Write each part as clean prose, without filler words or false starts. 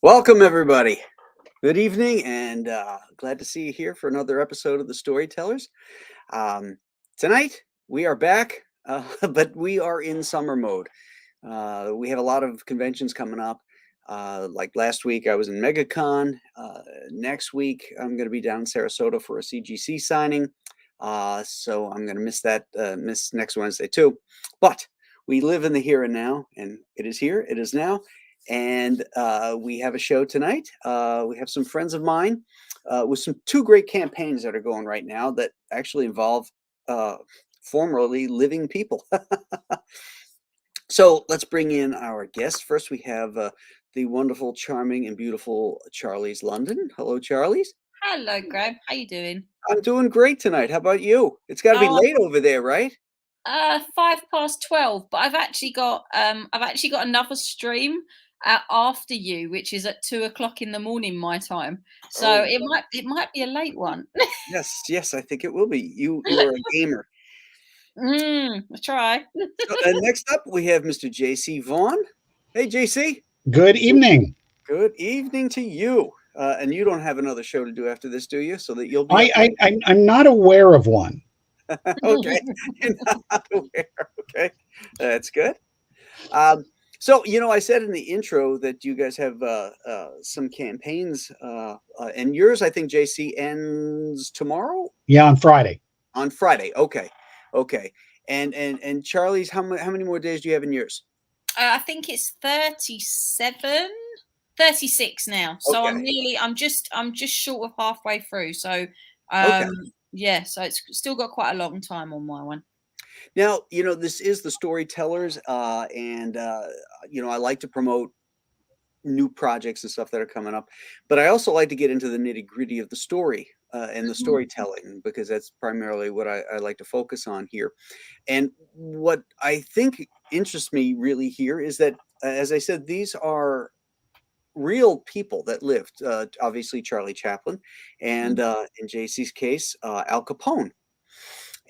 Welcome, everybody. Good evening, and glad to see you here for another episode of the Storytellers. Um, Tonight, we are back, but we are in summer mode. We have a lot of conventions coming up. Like last week, I was in MegaCon. Next week, I'm going to be down in Sarasota for a CGC signing. So I'm going to miss that, miss next Wednesday too. But we live in the here and now, and it is here, it is now. And we have a show tonight. We have some friends of mine with some two great campaigns that are going right now that actually involve uh, formerly living people. So let's bring in our guests. First, we have the wonderful, charming, and beautiful Charlie's London. Hello, Charlie's. Hello, Graham. How you doing? I'm doing great tonight. How about you? It's got to be Oh, late over there, right? 12:05, but I've actually got another stream after you, which is at 2 o'clock in the morning my time. So Oh, it might be a late one. yes, yes. I think it will be. You are a gamer. I try. So, next up, we have Mr. JC Vaughn. Hey, JC. Good evening. Good evening to you. And you don't have another show to do after this, do you? So that you'll be I'm not aware of one. okay. You're not aware. Okay, that's good. So I said in the intro that you guys have some campaigns, and yours, I think, JC, ends tomorrow. Yeah, on Friday. On Friday. Okay, okay. And Charlie's, how many more days do you have in yours? I think it's 37, 36 now. So Okay. I'm just short of halfway through. So Okay. yeah, so it's still got quite a long time on my one. Now, this is the Storytellers, and I like to promote new projects and stuff that are coming up, but I also like to get into the nitty gritty of the story and the storytelling, because that's primarily what I like to focus on here. And what I think interests me really here is that, as I said, these are real people that lived. Obviously, Charlie Chaplin, and in JC's case, Al Capone.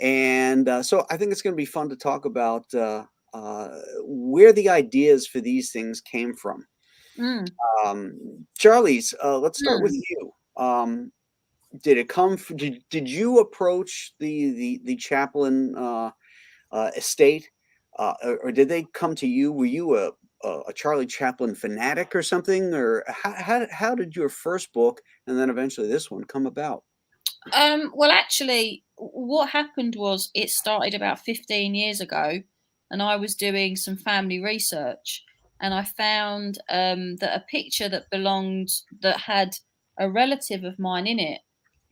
And so I think it's going to be fun to talk about where the ideas for these things came from. Charlie's, let's start with you. Did it come? Did you approach the Chaplin estate, or did they come to you? Were you a Charlie Chaplin fanatic or something, or how did your first book and then eventually this one come about? Well, actually, what happened was it started about 15 years ago, and I was doing some family research, and I found that a picture that had a relative of mine in it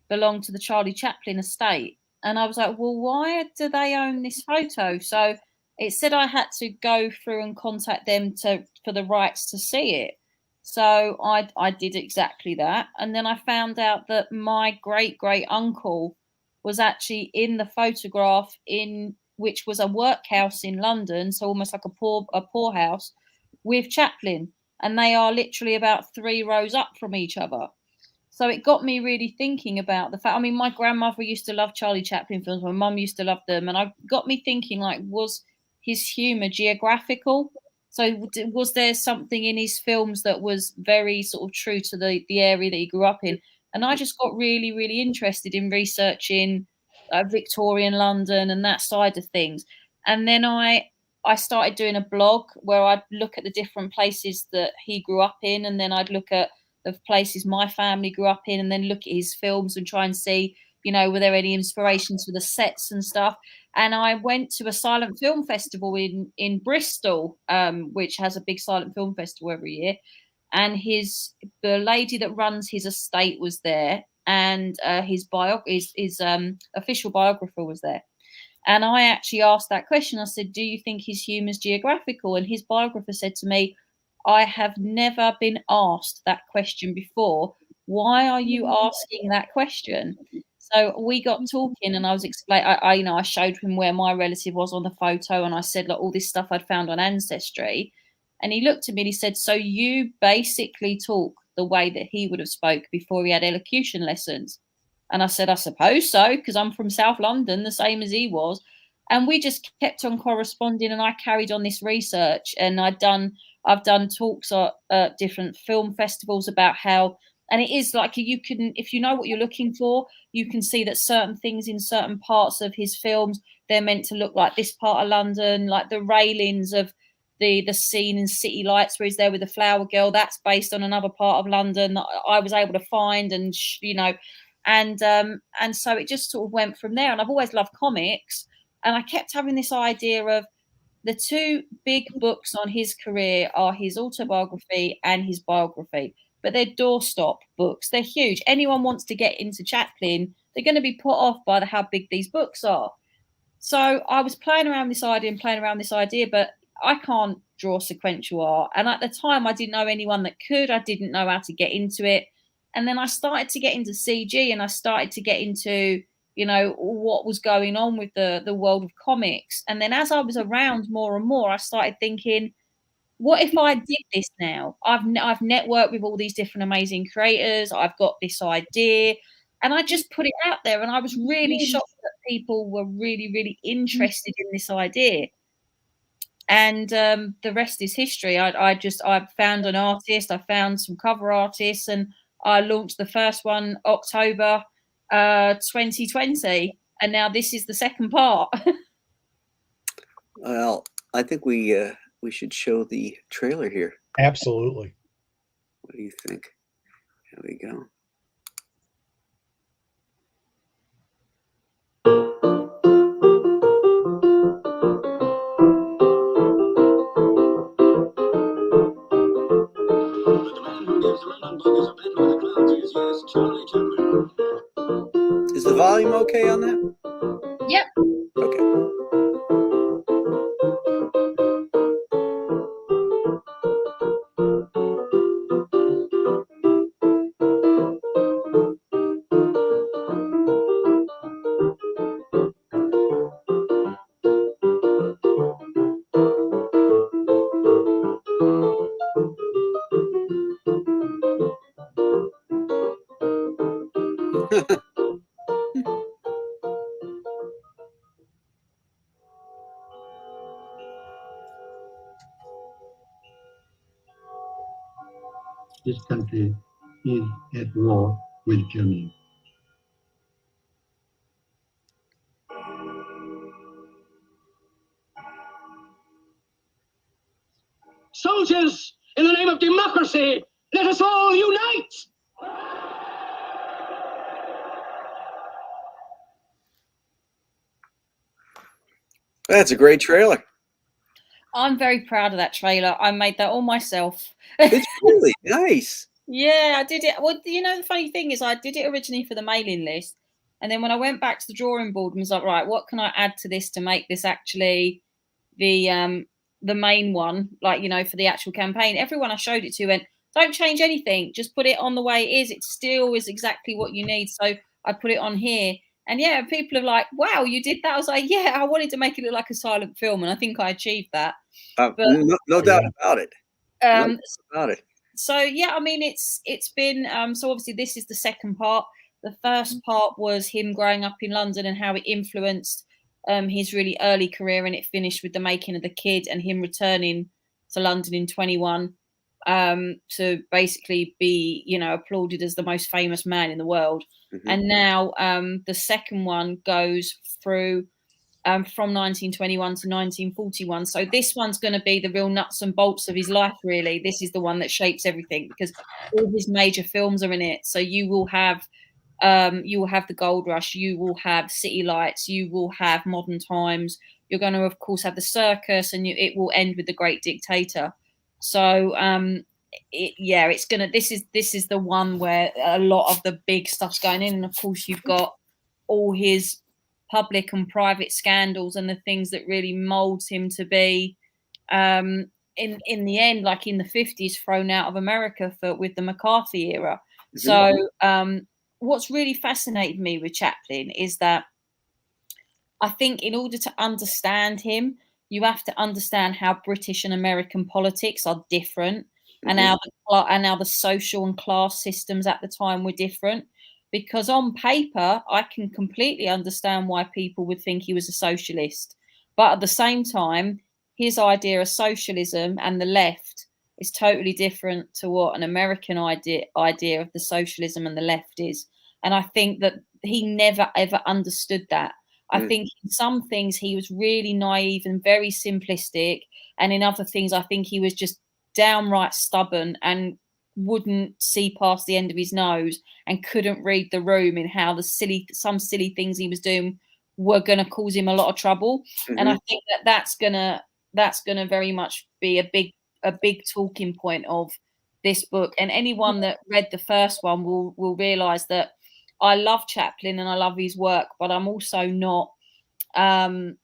belonged to the Charlie Chaplin estate. And I was like, well, why do they own this photo? So it said I had to go through and contact them for the rights to see it. So I did exactly that. And then I found out that my great great uncle was actually in the photograph, in which was a workhouse in London, so almost like a poorhouse, with Chaplin. And they are literally about 3 rows up from each other. So it got me really thinking about the fact. I mean, my grandmother used to love Charlie Chaplin films. My mum used to love them, and I got me thinking, like, was his humour geographical? So was there something in his films that was very sort of true to the area that he grew up in? And I just got really, really interested in researching Victorian London and that side of things. And then I started doing a blog where I'd look at the different places that he grew up in, and then I'd look at of places my family grew up in, and then look at his films and try and see, were there any inspirations for the sets and stuff. And I went to a silent film festival in Bristol, which has a big silent film festival every year. And the lady that runs his estate was there, and his official biographer was there. And I actually asked that question. I said, do you think his humour is geographical? And his biographer said to me, I have never been asked that question before. Why are you asking that question? So we got talking, and I was explaining. I showed him where my relative was on the photo, and I said, like, all this stuff I'd found on Ancestry. And he looked at me and he said, so you basically talk the way that he would have spoke before he had elocution lessons? And I said, I suppose so, because I'm from South London, the same as he was. And we just kept on corresponding, and I carried on this research, and I've done talks at different film festivals about how, and it is like you can, if you know what you're looking for, you can see that certain things in certain parts of his films, they're meant to look like this part of London, like the railings of the scene in City Lights where he's there with the flower girl. That's based on another part of London that I was able to find, and and so it just sort of went from there. And I've always loved comics, and I kept having this idea of the two big books on his career are his autobiography and his biography, but they're doorstop books. They're huge. Anyone wants to get into Chaplin, they're going to be put off by how big these books are. So I was playing around this idea, but I can't draw sequential art. And at the time, I didn't know anyone that could. I didn't know how to get into it. And then I started to get into CG, and I started to get into, what was going on with the world of comics. And then as I was around more and more, I started thinking, what if I did this now? I've networked with all these different amazing creators. I've got this idea, and I just put it out there. And I was really shocked that people were really, really interested in this idea. And the rest is history. I found an artist. I found some cover artists, and I launched the first one October 2020, and now this is the second part. Well, I think we should show the trailer here. Absolutely. What do you think? Here we go. Is the volume okay on that? Yep. Okay. This country is at war with Germany. Soldiers, in the name of democracy, let us all unite! That's a great trailer. I'm very proud of that trailer. I made that all myself. It's really nice. Yeah, I did it. Well, the funny thing is I did it originally for the mailing list. And then when I went back to the drawing board and was like, right, what can I add to this to make this actually the main one, like, for the actual campaign? Everyone I showed it to went, don't change anything. Just put it on the way it is. It still is exactly what you need. So I put it on here. And yeah, people are like, wow, you did that. I was like, yeah, I wanted to make it look like a silent film. And I think I achieved that. But no doubt about it. No doubt about it. So yeah, I mean, it's been so obviously this is the second part. The first part was him growing up in London and how it influenced his really early career, and it finished with the making of The Kid and him returning to London in 21 to basically be, applauded as the most famous man in the world. Mm-hmm. And now the second one goes through from 1921 to 1941. So this one's going to be the real nuts and bolts of his life, really. This is the one that shapes everything because all his major films are in it. So you will have the Gold Rush, you will have City Lights, you will have Modern Times. You're going to, of course, have the Circus, and it will end with The Great Dictator. So it's gonna. This is the one where a lot of the big stuff's going in, and of course you've got all his public and private scandals and the things that really molds him to be in the end, like in the 50s, thrown out of America with the McCarthy era. Mm-hmm. So what's really fascinated me with Chaplin is that I think in order to understand him, you have to understand how British and American politics are different. Mm-hmm. and how the social and class systems at the time were different. Because on paper, I can completely understand why people would think he was a socialist. But at the same time, his idea of socialism and the left is totally different to what an American idea of the socialism and the left is. And I think that he never ever understood that. I Mm. think in some things he was really naive and very simplistic, and in other things I think he was just downright stubborn and wouldn't see past the end of his nose and couldn't read the room in how some silly things he was doing were going to cause him a lot of trouble. And I think that that's gonna very much be a big talking point of this book. And anyone that read the first one will realize that I love Chaplin and I love his work, but I'm also not I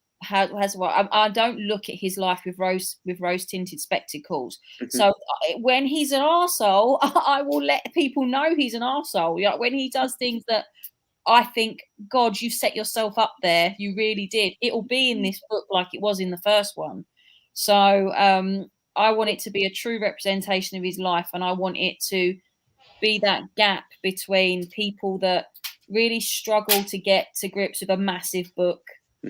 don't look at his life with rose tinted spectacles. So when he's an arsehole, I will let people know he's an arsehole. You know, when he does things that I think, God, you set yourself up there, you really did. It will be in this book like it was in the first one. So I want it to be a true representation of his life, and I want it to be that gap between people that really struggle to get to grips with a massive book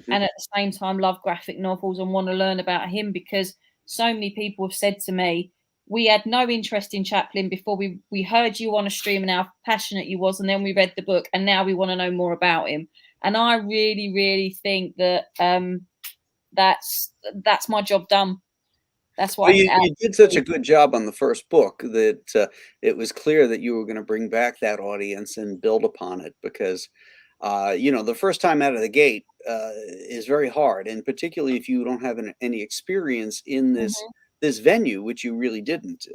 and at the same time love graphic novels and want to learn about him, because so many people have said to me, we had no interest in Chaplin before we heard you on a stream and how passionate you was, and then we read the book and now we want to know more about him. And I really, really think that that's my job done. That's what Well, you did such a good job on the first book that it was clear that you were going to bring back that audience and build upon it, because the first time out of the gate is very hard, and particularly if you don't have any experience in this venue, which you really didn't.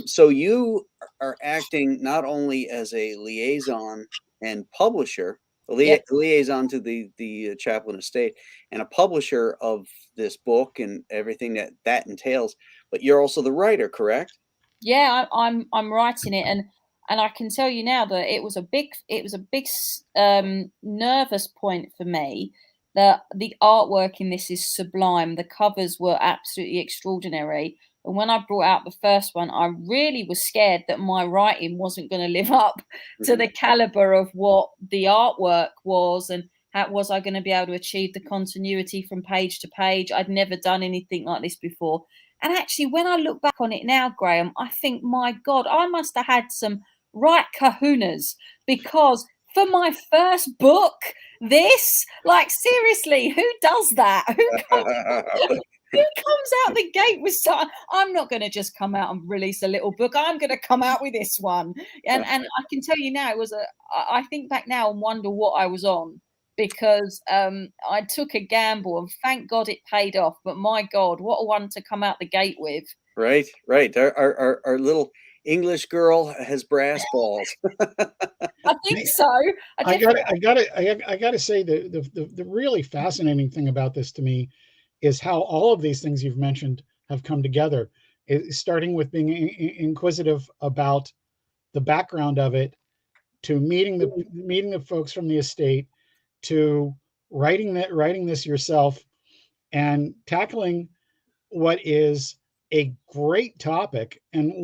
So you are acting not only as a liaison and publisher, liaison to the Chaplin estate, and a publisher of this book and everything that entails, but you're also the writer, correct? Yeah, I'm writing it, and I can tell you now that it was a big nervous point for me. That the artwork in this is sublime. The covers were absolutely extraordinary. And when I brought out the first one, I really was scared that my writing wasn't going to live up to the caliber of what the artwork was, and how was I going to be able to achieve the continuity from page to page. I'd never done anything like this before. And actually, when I look back on it now, Graham, I think, my God, I must have had some right kahunas, because for my first book, seriously, who does that? Who comes out the gate with I'm not going to just come out and release a little book. I'm going to come out with this one. And I can tell you now, I think back now and wonder what I was on, because I took a gamble and thank God it paid off. But my God, what a one to come out the gate with. Right. Our little English girl has brass balls. I think so. I gotta say the really fascinating thing about this to me is how all of these things you've mentioned have come together. Starting with being inquisitive about the background of it, to meeting the folks from the estate, to writing this yourself, and tackling what is a great topic. And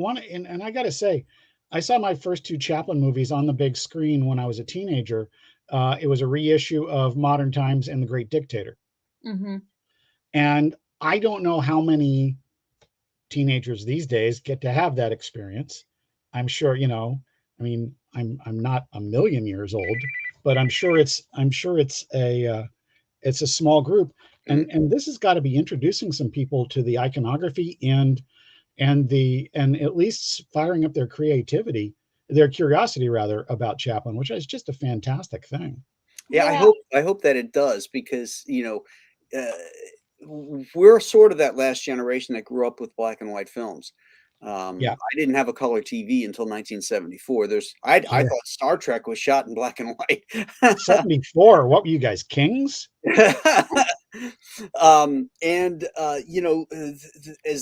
I got to say, I saw my first two Chaplin movies on the big screen when I was a teenager. It was a reissue of Modern Times and The Great Dictator. And I don't know how many teenagers these days get to have that experience. I'm sure, I mean, I'm not a million years old, but I'm sure it's a small group. And this has got to be introducing some people to the iconography and at least firing up their curiosity rather, about Chaplin, which is just a fantastic thing. Yeah, I hope that it does, because we're sort of that last generation that grew up with black and white films. I didn't have a color TV until 1974. I thought Star Trek was shot in black and white. 74. What were you guys, kings? As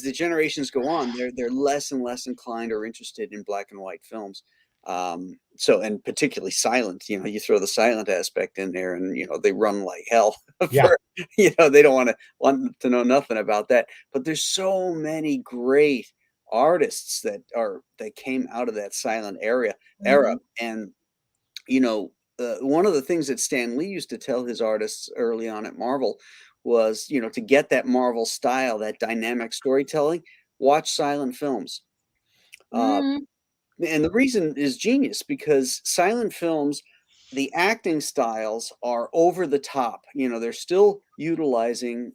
the generations go on, they're less and less inclined or interested in black and white films. And particularly silent. You throw the silent aspect in there, and they run like hell. They don't want to know nothing about that. But there's so many great artists that came out of that silent era. And one of the things that Stan Lee used to tell his artists early on at Marvel was, to get that Marvel style, that dynamic storytelling, watch silent films. Mm. And the reason is genius, because silent films, the acting styles are over the top. They're still utilizing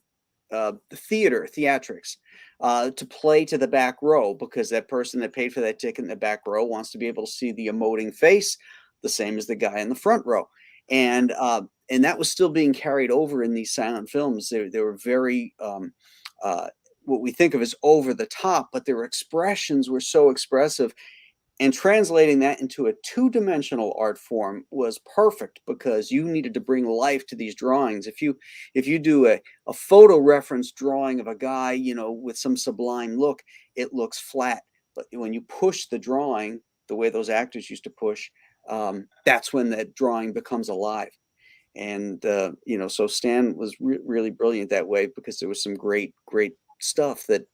theatrics to play to the back row, because that person that paid for that ticket in the back row wants to be able to see the emoting face, the same as the guy in the front row. And that was still being carried over in these silent films. They were very what we think of as over the top, but their expressions were so expressive. And translating that into a two-dimensional art form was perfect, because you needed to bring life to these drawings. If you do a photo reference drawing of a guy, with some sublime look, it looks flat. But when you push the drawing the way those actors used to push, that's when that drawing becomes alive. And so Stan was really brilliant that way, because there was some great stuff that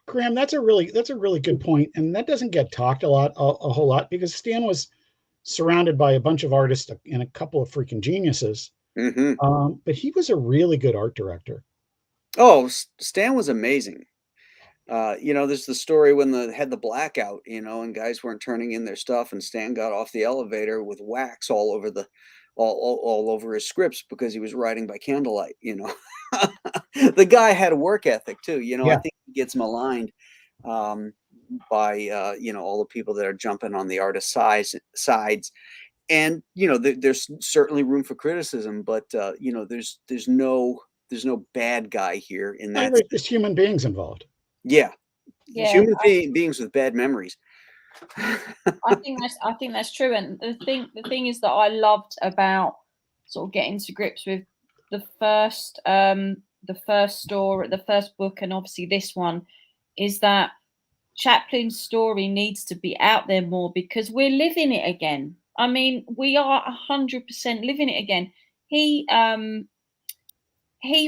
Graham, that's a really good point, and that doesn't get talked a whole lot, because Stan was surrounded by a bunch of artists and a couple of freaking geniuses. But he was a really good art director. Oh, Stan was amazing. There's the story when they had the blackout, and guys weren't turning in their stuff, and Stan got off the elevator with wax all over all over his scripts, because he was writing by candlelight. The guy had a work ethic too. I think he gets maligned by all the people that are jumping on the artist sides. And there's certainly room for criticism, but there's no bad guy here in that. There's just human beings involved. Yeah. Yeah, beings with bad memories. I think that's true. And the thing is that I loved about sort of getting to grips with the first story, the first book, and obviously this one, is that Chaplin's story needs to be out there more, because we're living it again. I mean, we are 100% living it again. He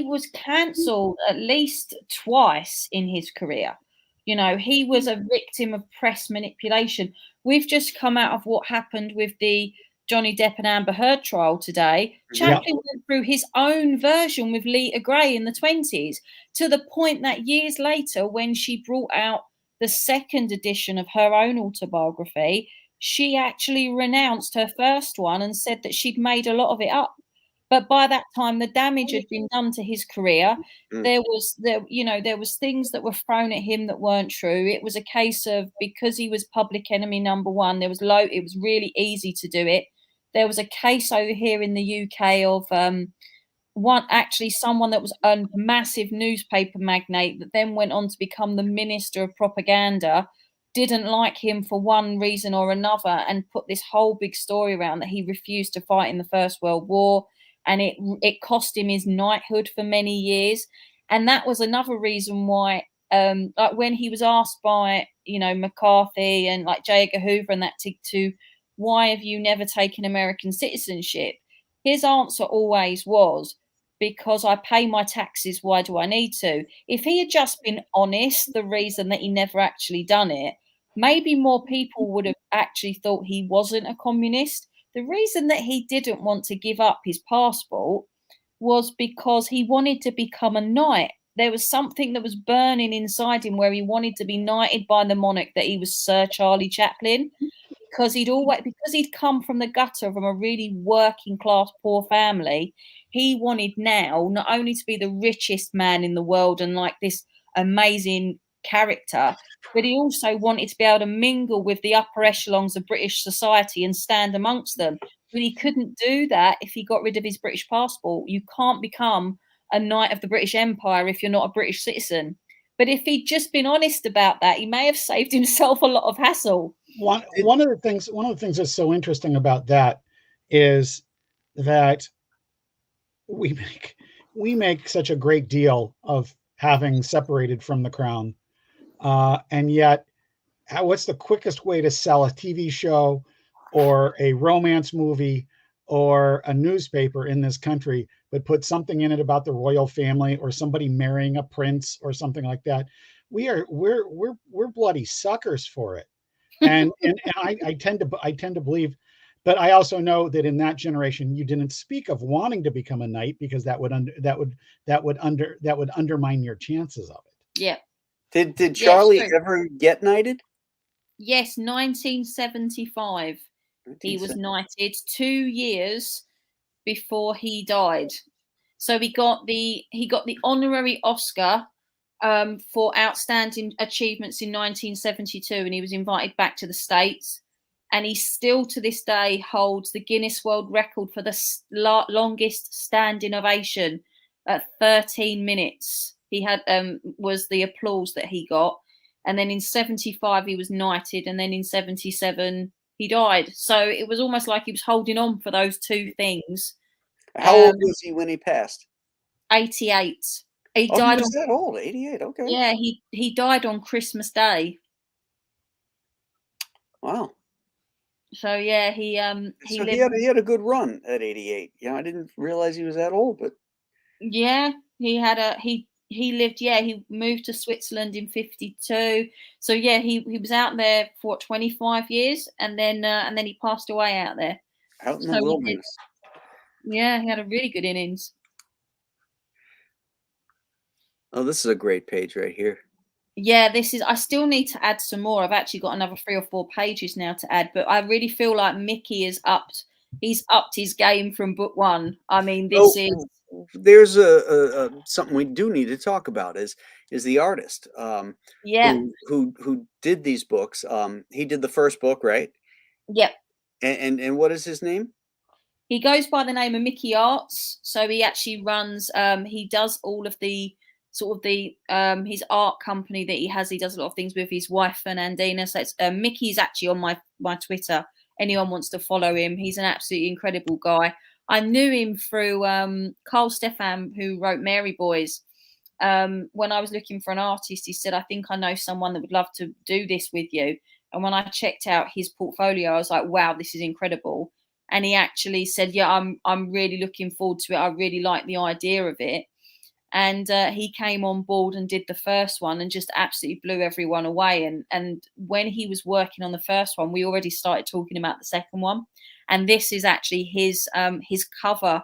was cancelled at least twice in his career. He was a victim of press manipulation. We've just come out of what happened with the Johnny Depp and Amber Heard trial today. Chaplin went through his own version with Lita Gray in the 1920s, to the point that years later, when she brought out the second edition of her own autobiography, she actually renounced her first one and said that she'd made a lot of it up. But by that time, the damage had been done to his career. There was things that were thrown at him that weren't true. It was a case of, because he was public enemy number one, it was really easy to do it. There was a case over here in the UK of someone that was a massive newspaper magnate that then went on to become the Minister of Propaganda, didn't like him for one reason or another, and put this whole big story around that he refused to fight in the First World War. And it cost him his knighthood for many years. And that was another reason why, like when he was asked by, McCarthy and like J. Edgar Hoover and that to why have you never taken American citizenship? His answer always was, because I pay my taxes, why do I need to? If he had just been honest, the reason that he never actually done it, maybe more people would have actually thought he wasn't a communist. The reason that he didn't want to give up his passport was because he wanted to become a knight. There was something that was burning inside him where he wanted to be knighted by the monarch, that he was Sir Charlie Chaplin, because he'd come from the gutter from a really working class poor family. He wanted now not only to be the richest man in the world and like this amazing character, but he also wanted to be able to mingle with the upper echelons of British society and stand amongst them. But he couldn't do that if he got rid of his British passport. You can't become a knight of the British Empire if you're not a British citizen. But if he'd just been honest about that, he may have saved himself a lot of hassle. One of the things that's so interesting about that is that we make such a great deal of having separated from the crown, and yet, what's the quickest way to sell a TV show or a romance movie or a newspaper in this country, but put something in it about the royal family or somebody marrying a prince or something like that? We're bloody suckers for it, and I tend to believe. But I also know that in that generation, you didn't speak of wanting to become a knight, because that would undermine your chances of it. Yeah. Did Yeah, it's Charlie true. ever get knighted? Yes, 1975. He was 1970. knighted 2 years before he died. So he got the honorary Oscar for outstanding achievements in 1972, and he was invited back to the States. And he still to this day holds the Guinness World Record for the longest standing ovation at 13 minutes. He had was the applause that he got, and then in 75 he was knighted, and then in 77 he died. So it was almost like he was holding on for those two things. How old was he when he passed? 88. He Oh, he died was on that old, 88. Okay. Yeah, he died on Christmas Day. Wow. So yeah, So lived. he had a good run at 88. Yeah, I didn't realize he was that old, but Yeah, he lived. Yeah, he moved to Switzerland in 52. So yeah, he was out there for what, 25 years, and then he passed away out there. out in the So he did. wilderness. Yeah, he had a really good innings. Oh, this is a great page right here. Yeah, I still need to add some more. I've actually got another 3 or 4 pages now to add, but I really feel like Mickey he's upped his game from book 1. I mean, this Oh, is. there's a something we do need to talk about is the artist Yeah, who did these books. He did the first book, right? yep. And what is his name? He goes by the name of Mickey Arts. So he actually runs, he does all of the sort of his art company that he has. He does a lot of things with his wife, Fernandina. So it's, Mickey's actually on my Twitter. Anyone wants to follow him. He's an absolutely incredible guy. I knew him through Carl Stefan, who wrote Mary Boys. When I was looking for an artist, he said, I think I know someone that would love to do this with you. And when I checked out his portfolio, I was like, wow, this is incredible. And he actually said, yeah, I'm really looking forward to it. I really like the idea of it. And he came on board and did the first one and just absolutely blew everyone away. And when he was working on the first one, we already started talking about the second one. And this is actually his cover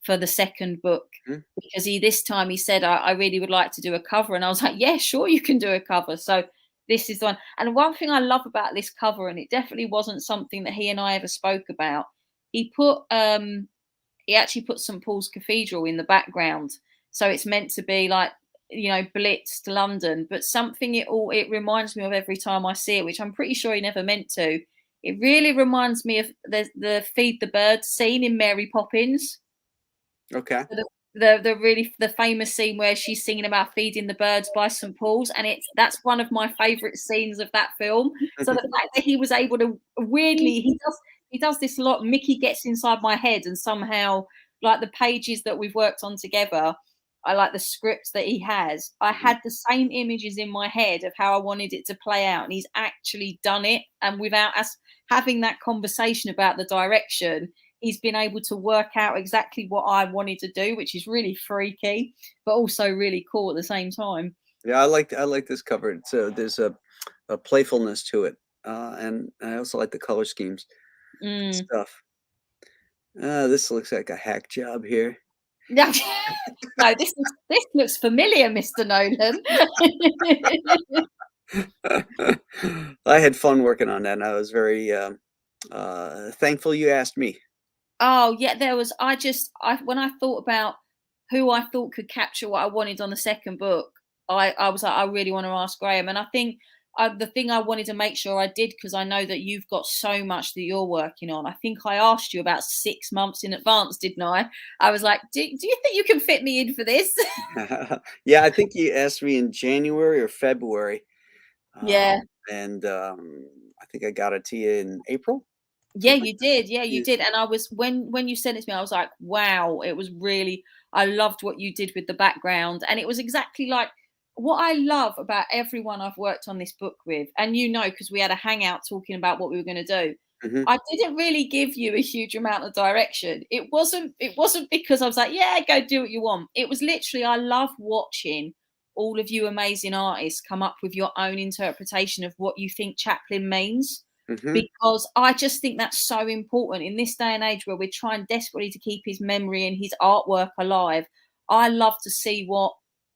for the second book, because this time he said, I really would like to do a cover. And I was like, yeah, sure, you can do a cover. So this is the one. And one thing I love about this cover, and it definitely wasn't something that he and I ever spoke about, he actually put St. Paul's Cathedral in the background. So it's meant to be like, blitzed London, but something it reminds me of every time I see it, which I'm pretty sure he never meant to. It really reminds me of the Feed the Birds scene in Mary Poppins. Okay. The famous scene where she's singing about feeding the birds by St. Paul's, and that's one of my favorite scenes of that film. So the fact that he was able to, weirdly, he does this a lot. Mickey gets inside my head, and somehow, like the pages that we've worked on together, I like the scripts that he has. I had the same images in my head of how I wanted it to play out, and he's actually done it. And without us having that conversation about the direction, he's been able to work out exactly what I wanted to do, which is really freaky, but also really cool at the same time. Yeah, I like this cover. So there's a playfulness to it, and I also like the color schemes stuff. This looks like a hack job here. No, this looks familiar, Mr. Nolan. I had fun working on that, and I was very thankful you asked me. Oh yeah, when I thought about who I thought could capture what I wanted on the second book, I was like, I really want to ask Graham. And I think the thing I wanted to make sure I did, because I know that you've got so much that you're working on. I think I asked you about 6 months in advance, didn't I? I was like, do you think you can fit me in for this? Yeah, I think you asked me in January or February. Yeah. And I think I got it to you in April. Yeah, you did. Yeah, you did. And I was, when you sent it to me, I was like, wow, it was really, I loved what you did with the background. And it was exactly like what I love about everyone I've worked on this book with. And because we had a hangout talking about what we were going to do. I didn't really give you a huge amount of direction. It wasn't because I was like, yeah, go do what you want. It was literally, I love watching all of you amazing artists come up with your own interpretation of what you think Chaplin means. Because I just think that's so important in this day and age where we're trying desperately to keep his memory and his artwork alive. I love to see what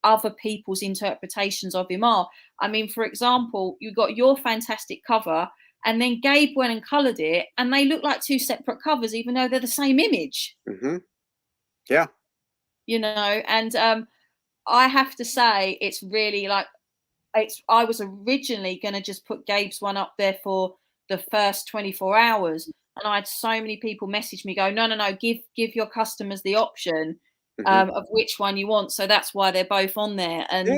other people's interpretations of him are. I mean, for example, you got your fantastic cover, and then Gabe went and coloured it, and they look like two separate covers, even though they're the same image. Yeah. You know, and I have to say, it's really like, I was originally going to just put Gabe's one up there for the first 24 hours. And I had so many people message me, go, no, give your customers the option of which one you want. So that's why they're both on there. And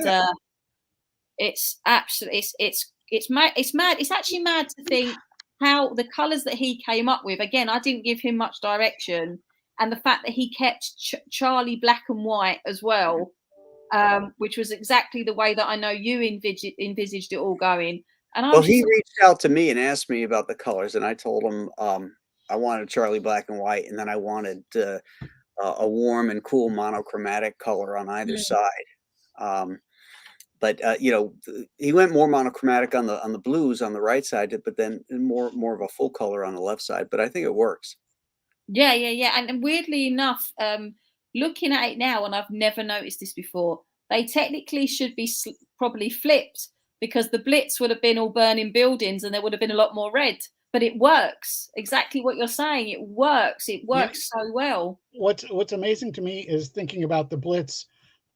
it's absolutely, it's mad. It's actually mad to think how the colours that he came up with. Again, I didn't give him much direction, and the fact that he kept Charlie black and white as well, which was exactly the way that I know you envisaged it all going. And I Well, was he just, reached out to me and asked me about the colors, and I told him I wanted Charlie black and white, and then I wanted a warm and cool monochromatic color on either side. But you know, he went more monochromatic on the blues on the right side, but then more of a full color on the left side. But I think it works. yeah. And weirdly enough, looking at it now, and I've never noticed this before, they technically should be probably flipped, because the Blitz would have been all burning buildings and there would have been a lot more red. But it works. Exactly what you're saying. It works. It works so well. What's amazing to me is thinking about the Blitz.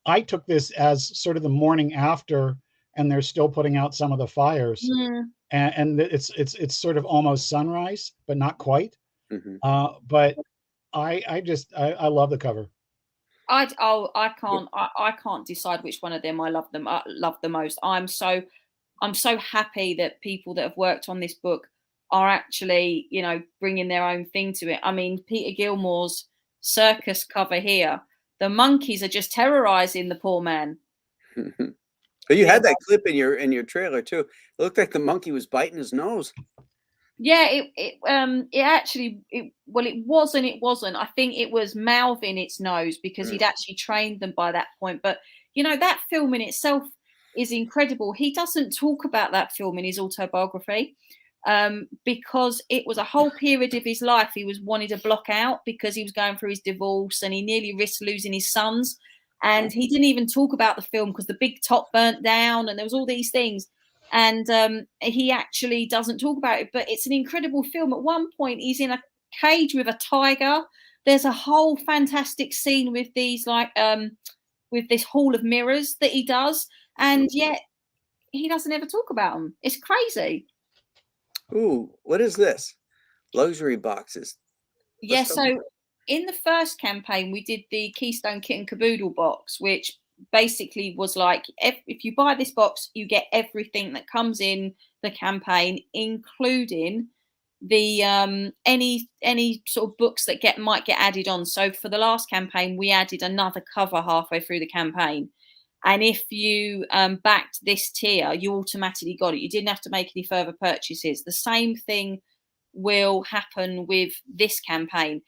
I took this as sort of the morning after, and they're still putting out some of the fires, and it's sort of almost sunrise, but not quite. But I love the cover. I can't decide which one of them I love the most. I'm so happy that people that have worked on this book are actually, you know, bringing their own thing to it. I mean, Peter Gilmore's circus cover here, the monkeys are just terrorizing the poor man. But you had that clip in your trailer too. It looked like the monkey was biting his nose. Yeah, it wasn't. I think it was mouthing its nose, because he'd actually trained them by that point. But you know, that film in itself is incredible. He doesn't talk about that film in his autobiography, because it was a whole period of his life he was wanting to block out, because he was going through his divorce and he nearly risked losing his sons. And he didn't even talk about the film because the big top burnt down and there was all these things. And he actually doesn't talk about it, but it's an incredible film. At one point, he's in a cage with a tiger. There's a whole fantastic scene with these, like, with this hall of mirrors that he does, and yet he doesn't ever talk about them. It's crazy. Ooh, what is this? Luxury boxes. Yeah, so in the first campaign, we did the Keystone Kitten Caboodle box, which basically was like, if you buy this box, you get everything that comes in the campaign, including the any sort of books that might get added on. So for the last campaign, we added another cover halfway through the campaign. And if you backed this tier, you automatically got it. You didn't have to make any further purchases. The same thing will happen with this campaign.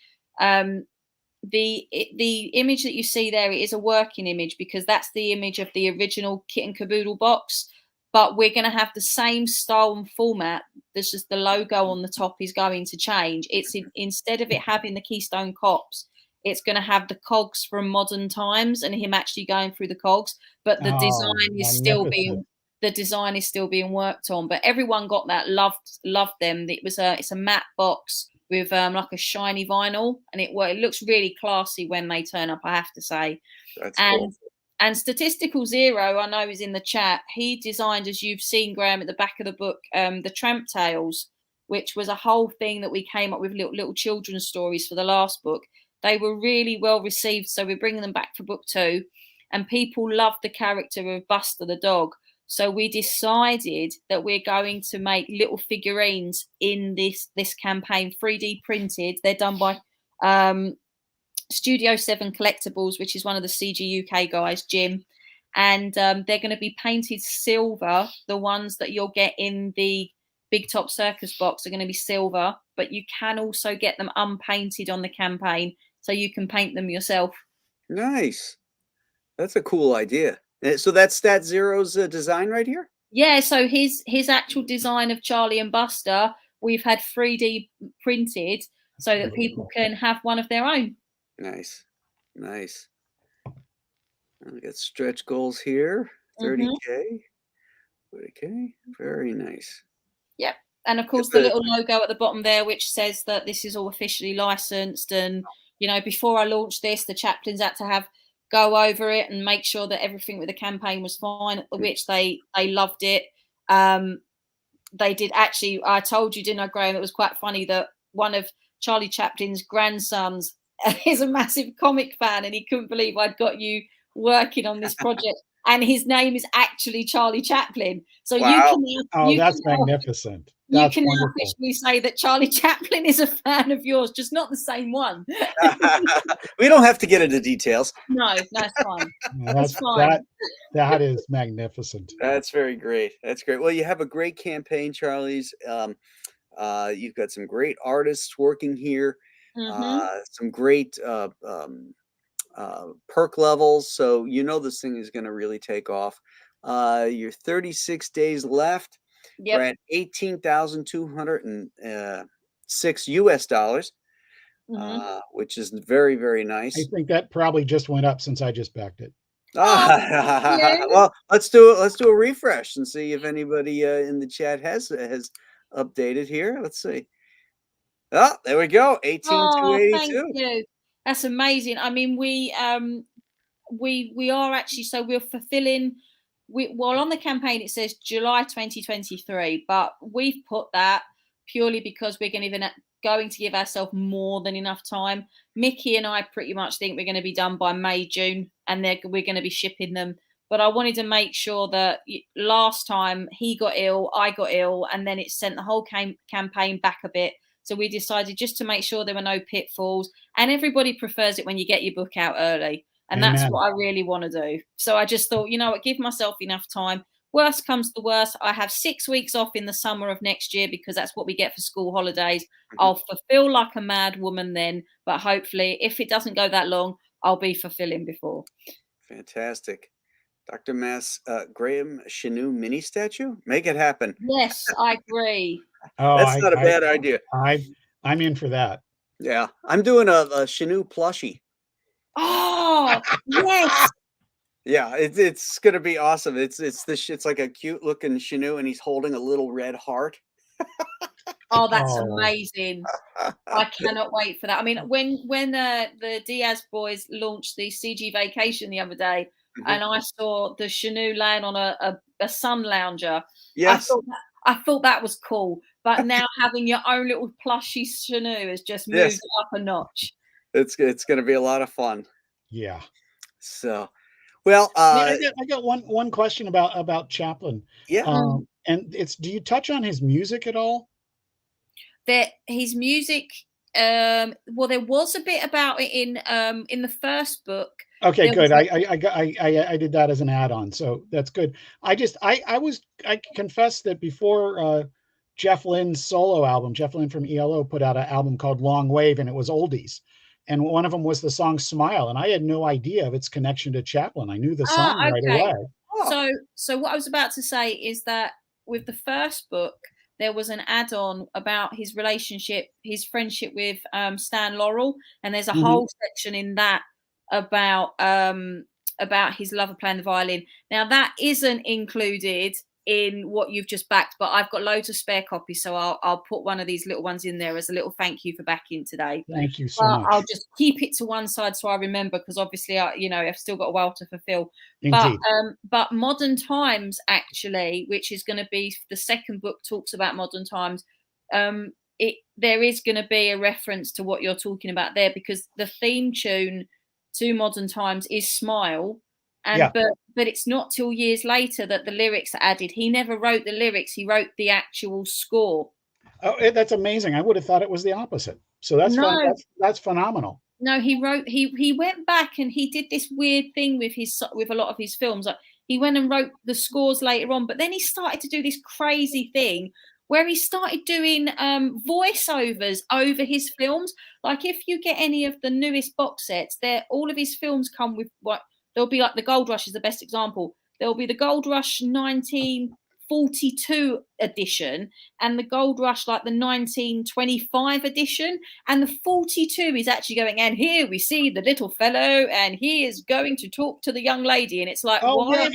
The image that you see there is a working image, because that's the image of the original Kitten Caboodle box. But we're going to have the same style and format. There's just the logo on the top is going to change. Instead of it having the Keystone Cops, it's going to have the cogs from modern times and him actually going through the cogs. But the design is still being worked on. But everyone got that, loved them. It's a matte box with like a shiny vinyl, and it looks really classy when they turn up, I have to say. That's cool. And Statistical Zero, I know, is in the chat. He designed, as you've seen, Graham, at the back of the book, the Tramp Tales, which was a whole thing that we came up with, little children's stories for the last book. They were really well received, so we're bringing them back for book 2. And people loved the character of Buster the dog. So we decided that we're going to make little figurines in this campaign, 3D printed. They're done by Studio 7 Collectibles, which is one of the CG UK guys, Jim. And they're going to be painted silver. The ones that you'll get in the Big Top Circus box are going to be silver, but you can also get them unpainted on the campaign, so you can paint them yourself. Nice. That's a cool idea. So that's Stat Zero's design right here? Yeah, so his actual design of Charlie and Buster, we've had 3D printed so that people can have one of their own. Nice. We got stretch goals here. Mhm. 30K. 40K. Very nice. Yep. And of Get course, the little logo at the bottom there, which says that this is all officially licensed. And, you know, before I launched this, the chaplains had to go over it and make sure that everything with the campaign was fine, which they loved it. They did actually, I told you, didn't I, Graham? It was quite funny that one of Charlie Chaplin's grandsons is a massive comic fan, and he couldn't believe I'd got you working on this project. And his name is actually Charlie Chaplin. So you Wow. can Oh, you that's can now, magnificent. you That's can now wonderful. officially say that Charlie Chaplin is a fan of yours, just not the same one. We don't have to get into details. No, that's fine. Yeah, That's fine. that is magnificent. That's very great. That's great. Well, you have a great campaign, Charlie's. You've got some great artists working here. Some great perk levels. So you know this thing is going to really take off. You're 36 days left. We're Yep. at 18,206 US dollars, which is very, very I nice. think that probably just went up since I just backed it. Well, let's do it. Let's do a refresh and see if anybody in the chat has updated here. Let's see. Oh, there we go. Oh, thank 18,282. you. That's amazing. I mean, we are actually, so we're fulfilling, well, on the campaign it says July 2023, but we've put that purely because we're going to give ourselves more than enough time. Mickey and I pretty much think we're going to be done by May, June, and we're going to be shipping them. But I wanted to make sure that last time he got ill, I got ill, and then it sent the whole campaign back a bit. So we decided just to make sure there were no pitfalls, and everybody prefers it when you get your book out early. And Amen. that's what I really want to do. So I just thought, you know what, give myself enough time. Worst comes to worst, I have 6 weeks off in the summer of next year because that's what we get for school holidays. I'll fulfill like a mad woman then, but hopefully if it doesn't go that long, I'll be fulfilling before. Fantastic. Dr. Mass, Graham Chenu mini statue? Make it happen. Yes, I agree. Oh, That's not a bad idea. I'm in for that. Yeah. I'm doing a Chenu plushie. Oh, yes. Yeah, it's gonna be awesome. It's like a cute looking Chenu, and he's holding a little red heart. Oh, that's amazing. I cannot wait for that. I mean, when the Diaz boys launched the CG Vacation the other day, and I saw the Chenu laying on a sun lounger, Yes. I thought that was cool. But now having your own little plushy Chenu has just moved it up a notch. It's going to be a lot of fun. Yeah. So, well, I got one question about Chaplin. Yeah. And do you touch on his music at all? That his music, well, there was a bit about it in the first book. Okay, good. I did that as an add-on, so that's good. I confess that before Jeff Lynne's solo album, Jeff Lynne from ELO put out an album called Long Wave, and it was oldies. And one of them was the song Smile, and I had no idea of its connection to Chaplin. I knew the song right away. So what I was about to say is that with the first book, there was an add-on about his relationship, his friendship with Stan Laurel, and there's a whole section in that about his love of playing the violin. Now that isn't included in what you've just backed, but I've got loads of spare copies, so I'll put one of these little ones in there as a little thank you for backing today. Thank you so much. I'll just keep it to one side so I remember, because obviously I've still got a while to fulfill. Indeed. But Modern Times, actually, which is going to be the second book, talks about modern times. There is going to be a reference to what you're talking about there, because the theme tune to Modern Times is Smile. But it's not till years later that the lyrics are added. He never wrote the lyrics. He wrote the actual score. Oh, that's amazing. I would have thought it was the opposite. So that's that's phenomenal. No, he went back and he did this weird thing with a lot of his films. Like, he went and wrote the scores later on, but then he started to do this crazy thing where he started doing voiceovers over his films. Like, if you get any of the newest box sets, all of his films come with there'll be, like, the Gold Rush is the best example. There'll be the Gold Rush 19 42 edition, and the Gold Rush like the 1925 edition, and the 42 is actually going, and here we see the little fellow, and he is going to talk to the young lady, and it's like, Oh why?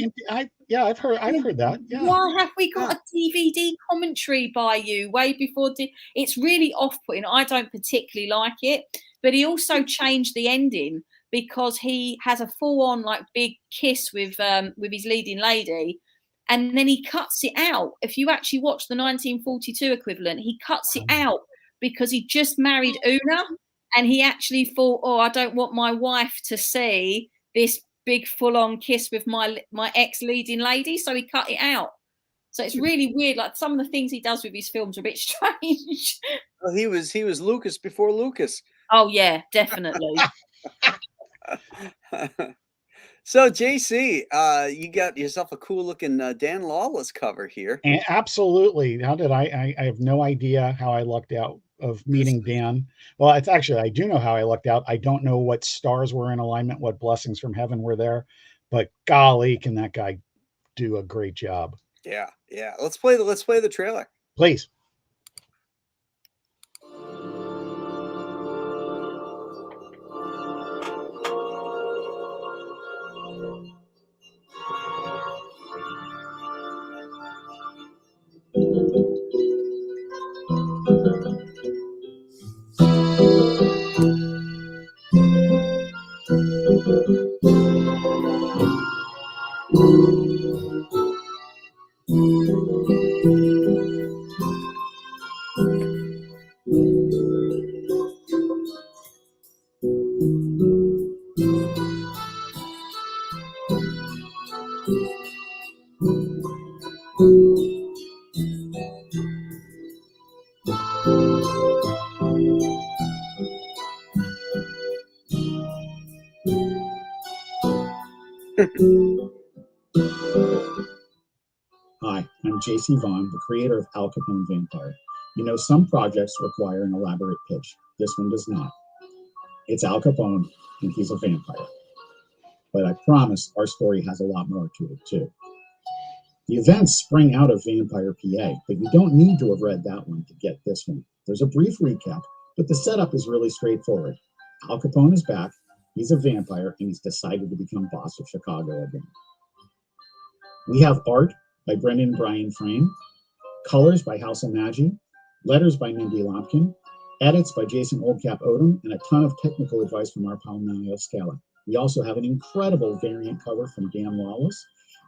yeah, I've heard that. Yeah. Why have we got a DVD commentary by you way before? It's really off-putting. I don't particularly like it, but he also changed the ending because he has a full-on like big kiss with his leading lady, and then he cuts it out. If you actually watch the 1942 equivalent, he cuts it out because he just married Una, and he actually thought, oh, I don't want my wife to see this big full-on kiss with my ex leading lady, so he cut it out. So it's really weird. Like some of the things he does with his films are a bit strange. Well, he was Lucas before Lucas. Oh yeah, definitely. So JC, you got yourself a cool looking Dan Lawless cover here. And absolutely. How did I have no idea how I lucked out of meeting Dan. Well, it's actually, I do know how I lucked out. I don't know what stars were in alignment, what blessings from heaven were there, but golly, can that guy do a great job. Yeah. Let's play the trailer. Please. Hi, I'm JC Vaughn, the creator of Al Capone Vampire. You know, some projects require an elaborate pitch. This one does not. It's Al Capone, and he's a vampire. But I promise our story has a lot more to it, too. The events spring out of Vampire PA, but you don't need to have read that one to get this one. There's a brief recap, but the setup is really straightforward. Al Capone is back, he's a vampire, and he's decided to become boss of Chicago again. We have art by Brendan Bryan Frame, colors by House of Magi, letters by Mindy Lampkin, edits by Jason Oldcap Odom, and a ton of technical advice from our pal Niall Scala. We also have an incredible variant cover from Dan Lawless,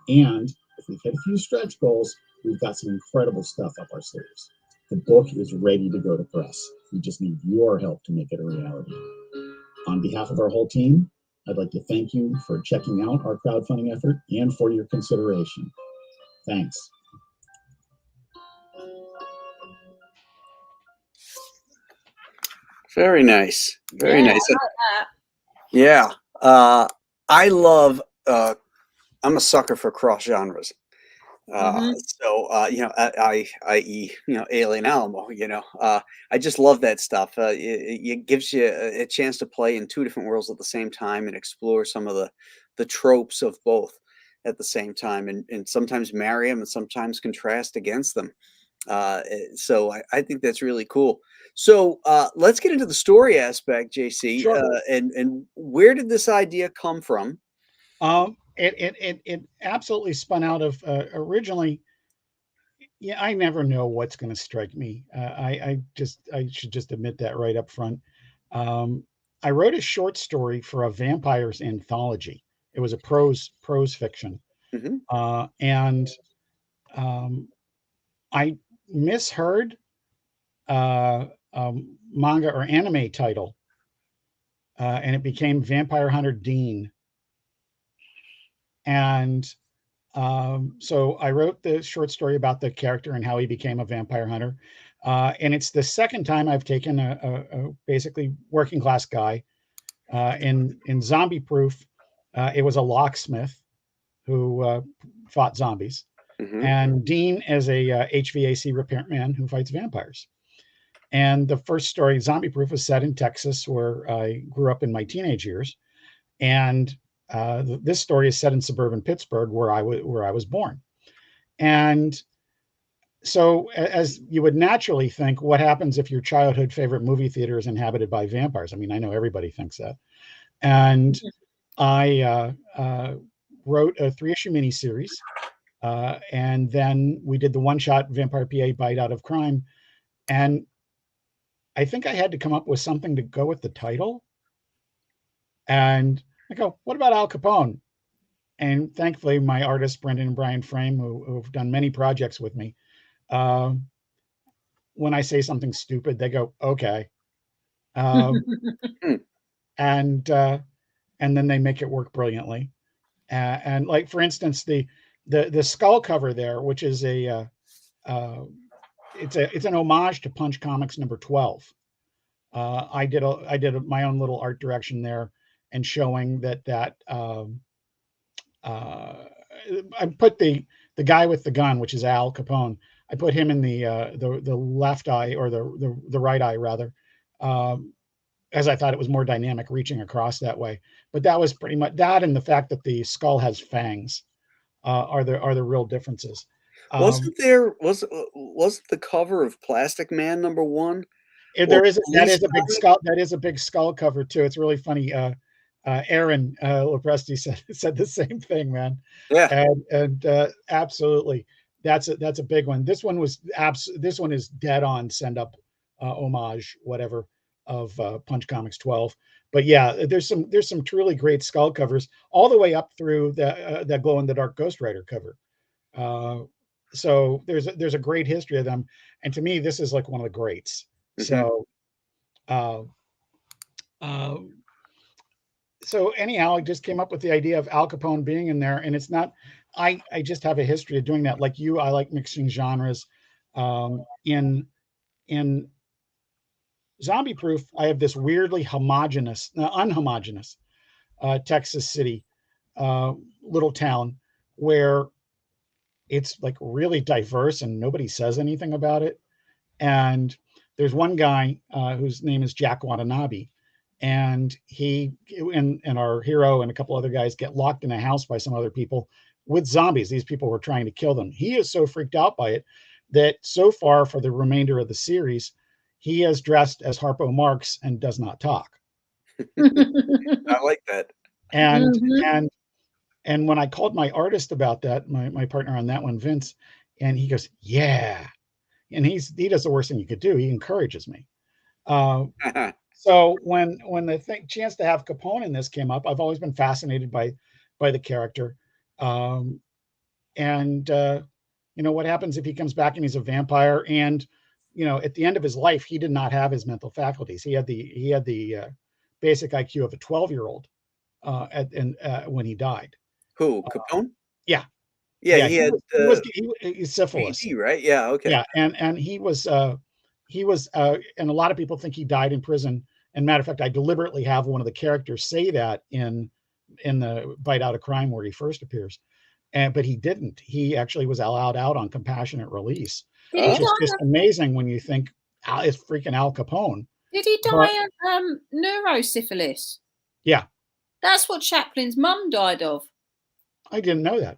and if we hit a few stretch goals, we've got some incredible stuff up our sleeves. The book is ready to go to press. We just need your help to make it a reality. On behalf of our whole team, I'd like to thank you for checking out our crowdfunding effort and for your consideration. Thanks. Very nice. Very Yeah, nice. I like that. Yeah. I love, I'm a sucker for cross genres. So, i.e., Alien Alamo, I just love that stuff. It gives you a chance to play in two different worlds at the same time and explore some of the tropes of both at the same time, and sometimes marry them and sometimes contrast against them. So I think that's really cool. So let's get into the story aspect, JC. Sure. And where did this idea come from? It absolutely spun out of originally. Yeah, I never know what's going to strike me. I should just admit that right up front. I wrote a short story for a vampires anthology. It was a prose fiction, and I misheard manga or anime title, and it became Vampire Hunter Dean. And so I wrote the short story about the character and how he became a vampire hunter. And it's the second time I've taken a basically working class guy. In Zombie Proof, it was a locksmith who fought zombies. And Dean is a HVAC repairman who fights vampires. And the first story, Zombie Proof, was set in Texas, where I grew up in my teenage years. And this story is set in suburban Pittsburgh, where I was born. And So as you would naturally think, what happens if your childhood favorite movie theater is inhabited by vampires? I mean, I know everybody thinks that. And I wrote a 3-issue miniseries, and then we did the one-shot Vampire PA Bite Out of Crime. And I think I had to come up with something to go with the title. And I go, what about Al Capone? And thankfully, my artists, Brendan and Brian Frame, who've done many projects with me, when I say something stupid, they go, okay. And then they make it work brilliantly. And like, for instance, the skull cover there, which is it's an homage to Punch Comics number 12. I did my own little art direction there, and showing that I put the guy with the gun, which is Al Capone. I put him in the left eye, or the right eye rather, as I thought it was more dynamic reaching across that way. But that was pretty much that, and the fact that the skull has fangs are the real differences. Wasn't the cover of Plastic Man #1? That is a big skull. That is a big skull cover too. It's really funny. Aaron Lopresti said the same thing, man. Yeah, and absolutely, that's a big one. This one is dead on send up homage, whatever, of Punch Comics 12. But yeah, there's some truly great skull covers all the way up through that glow in the dark Ghost Rider cover. So there's a great history of them, and to me, this is like one of the greats. So, so anyhow, I just came up with the idea of Al Capone being in there, and it's not. I just have a history of doing that. Like you, I like mixing genres. In Zombie Proof, I have this weirdly unhomogeneous Texas city, little town, where it's like really diverse and nobody says anything about it. And there's one guy whose name is Jack Watanabe, and he and our hero and a couple other guys get locked in a house by some other people with zombies. These people were trying to kill them. He is so freaked out by it that so far for the remainder of the series, he has dressed as Harpo Marx and does not talk. I like that. And when I called my artist about that, my partner on that one, Vince, and he goes, yeah. And he does the worst thing you could do. He encourages me. So when the chance to have Capone in this came up, I've always been fascinated by the character. What happens if he comes back and he's a vampire? And at the end of his life, he did not have his mental faculties. He had the basic IQ of a 12-year-old when he died. Who, Capone? Yeah. Yeah, he had syphilis, AD, right? Yeah, okay. Yeah, and he was, and a lot of people think he died in prison. And matter of fact, I deliberately have one of the characters say that in the Bite Out of Crime where he first appears, but he didn't. He actually was allowed out on compassionate release, which is just amazing when you think it's freaking Al Capone. Did he die of neurosyphilis? Yeah, that's what Chaplin's mum died of. I didn't know that.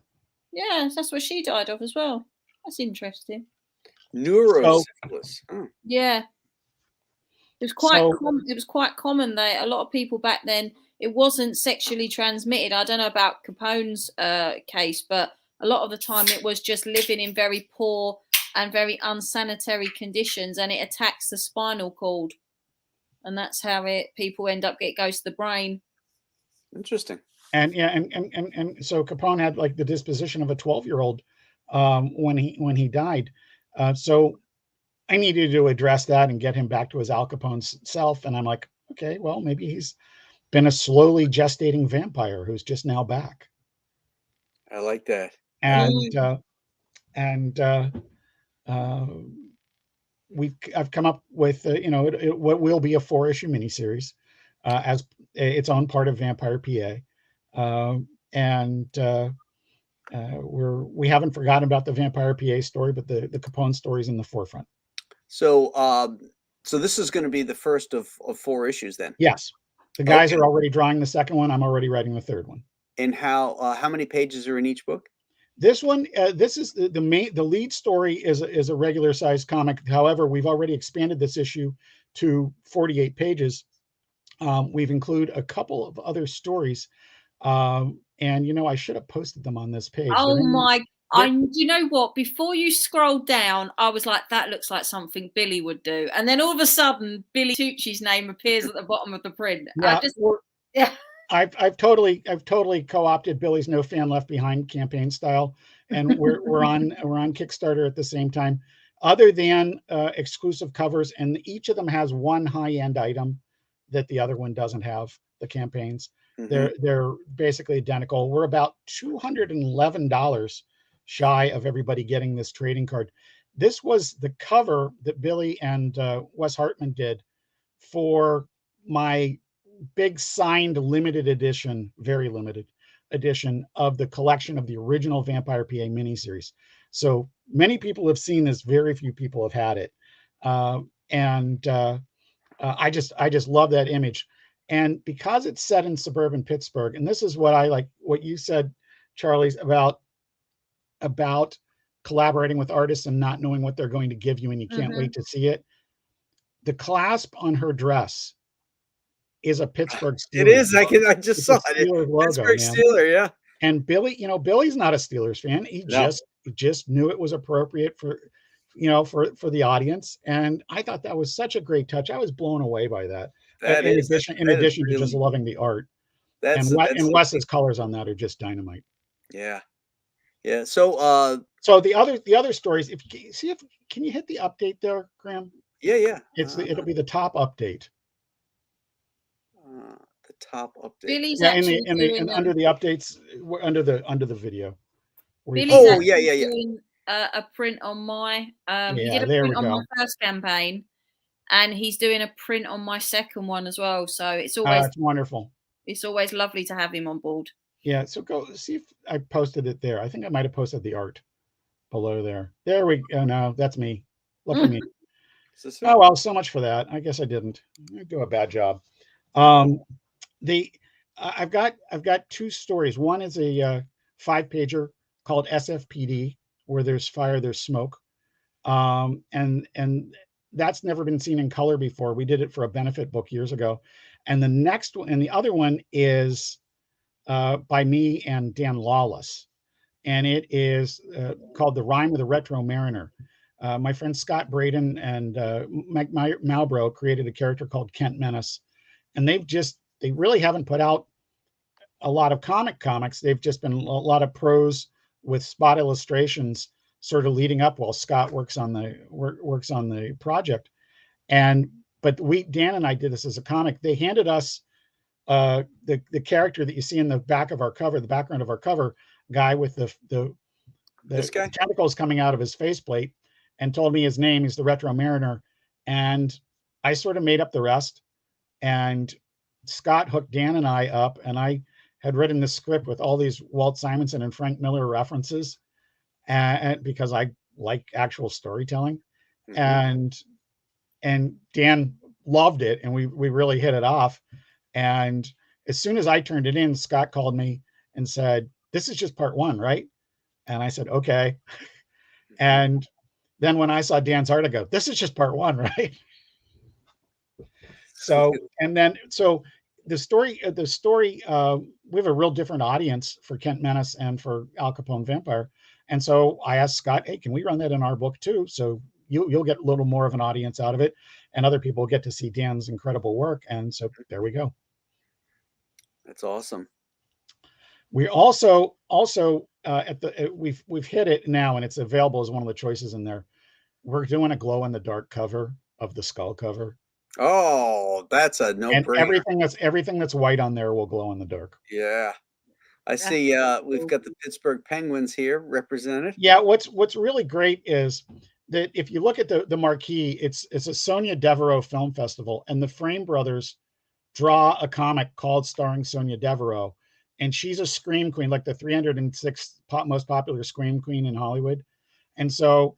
Yeah, that's what she died of as well. That's interesting. Neurosyphilis. Yeah. It was quite common that a lot of people back then, it wasn't sexually transmitted. I don't know about Capone's case, but a lot of the time it was just living in very poor and very unsanitary conditions, and it attacks the spinal cord. And that's how people end up it goes to the brain. Interesting. And so Capone had like the disposition of a 12-year-old when he died. So I needed to address that and get him back to his Al Capone self. And I'm like, okay, well, maybe he's been a slowly gestating vampire who's just now back. I like that. I've come up with what will be a 4-issue miniseries as its own part of Vampire PA. We haven't forgotten about the Vampire PA story, but the Capone story is in the forefront. So this is going to be the first of 4 issues then? Yes. The guys are already drawing the second one. I'm already writing the third one. And how many pages are in each book? This one, this is the lead story is a regular sized comic. However, we've already expanded this issue to 48 pages. We've included a couple of other stories. And, you know, I should have posted them on this page. Oh my, you know what? Before you scrolled down, I was like, that looks like something Billy would do. And then all of a sudden, Billy Tucci's name appears at the bottom of the print. Yeah, I've totally co-opted Billy's No Fan Left Behind campaign style, and we're on Kickstarter at the same time. Other than exclusive covers, and each of them has one high-end item that the other one doesn't have. The campaigns, they're basically identical. We're about $211 shy of everybody getting this trading card. This was the cover that Billy and Wes Hartman did for my big signed limited edition, very limited edition of the collection of the original Vampire PA miniseries. So many people have seen this, very few people have had it. I just love that image. And because it's set in suburban Pittsburgh, and this is what I like, what you said, Charlie's, about collaborating with artists and not knowing what they're going to give you and you can't wait to see it. The clasp on her dress is a Pittsburgh Steelers. It is. I just saw it. Logo, Pittsburgh man. Steeler, yeah. And Billy, you know, Billy's not a Steelers fan. He just knew it was appropriate for, you know, for the audience. And I thought that was such a great touch. I was blown away by that. In addition to just loving the art. And Wes's colors on that are just dynamite. Yeah. Yeah. So the other stories, can you hit the update there, Graham? Yeah. It'll be the top update. The top update. Billy's and under the updates, under the video. Billy's doing a print on my he did a print on my first campaign, and he's doing a print on my second one as well. So it's always it's wonderful. It's always lovely to have him on board. Yeah, so go see if I posted it there. I think I might have posted the art below there. There we go. No, that's me. Look at me. Oh well, so much for that. I guess I didn't. I do a bad job. I've got two stories. One is a 5-pager called SFPD, where there's fire, there's smoke, and that's never been seen in color before. We did it for a benefit book years ago, and the next one and the other one is by me and Dan Lawless, and it is called The Rhyme of the Retro Mariner. My friend Scott Braden and Mike Malbrough created a character called Kent Menace, and they really haven't put out a lot of comics. They've just been a lot of prose with spot illustrations sort of leading up while Scott works on the project. But Dan and I did this as a comic. They handed us the character that you see in the back of our cover, the background of our cover, guy with the tentacles coming out of his faceplate, and told me his name. He's the Retro Mariner. And I sort of made up the rest. And Scott hooked Dan and I up, and I had written this script with all these Walt Simonson and Frank Miller references, and because I like actual storytelling, and Dan loved it, and we really hit it off. And as soon as I turned it in, Scott called me and said, "This is just part 1, right?" And I said, "Okay." And then when I saw Dan's art, I go, "This is just part 1, right?" So the story, we have a real different audience for Kent Menace and for Al Capone Vampire. And so I asked Scott, "Hey, can we run that in our book too? So you'll get a little more of an audience out of it, and other people get to see Dan's incredible work." And so there we go. That's awesome. We also we've hit it now, and it's available as one of the choices in there. We're doing a glow in the dark cover of the skull cover. Oh, that's a no-brainer. And everything that's white on there will glow in the dark. Yeah. I see we've got the Pittsburgh Penguins here represented. Yeah, what's really great is that if you look at the marquee, it's a Sonia Devereaux Film Festival, and the Frame brothers draw a comic called starring Sonia Devereaux, and she's a scream queen, like the 306th most popular scream queen in Hollywood. And so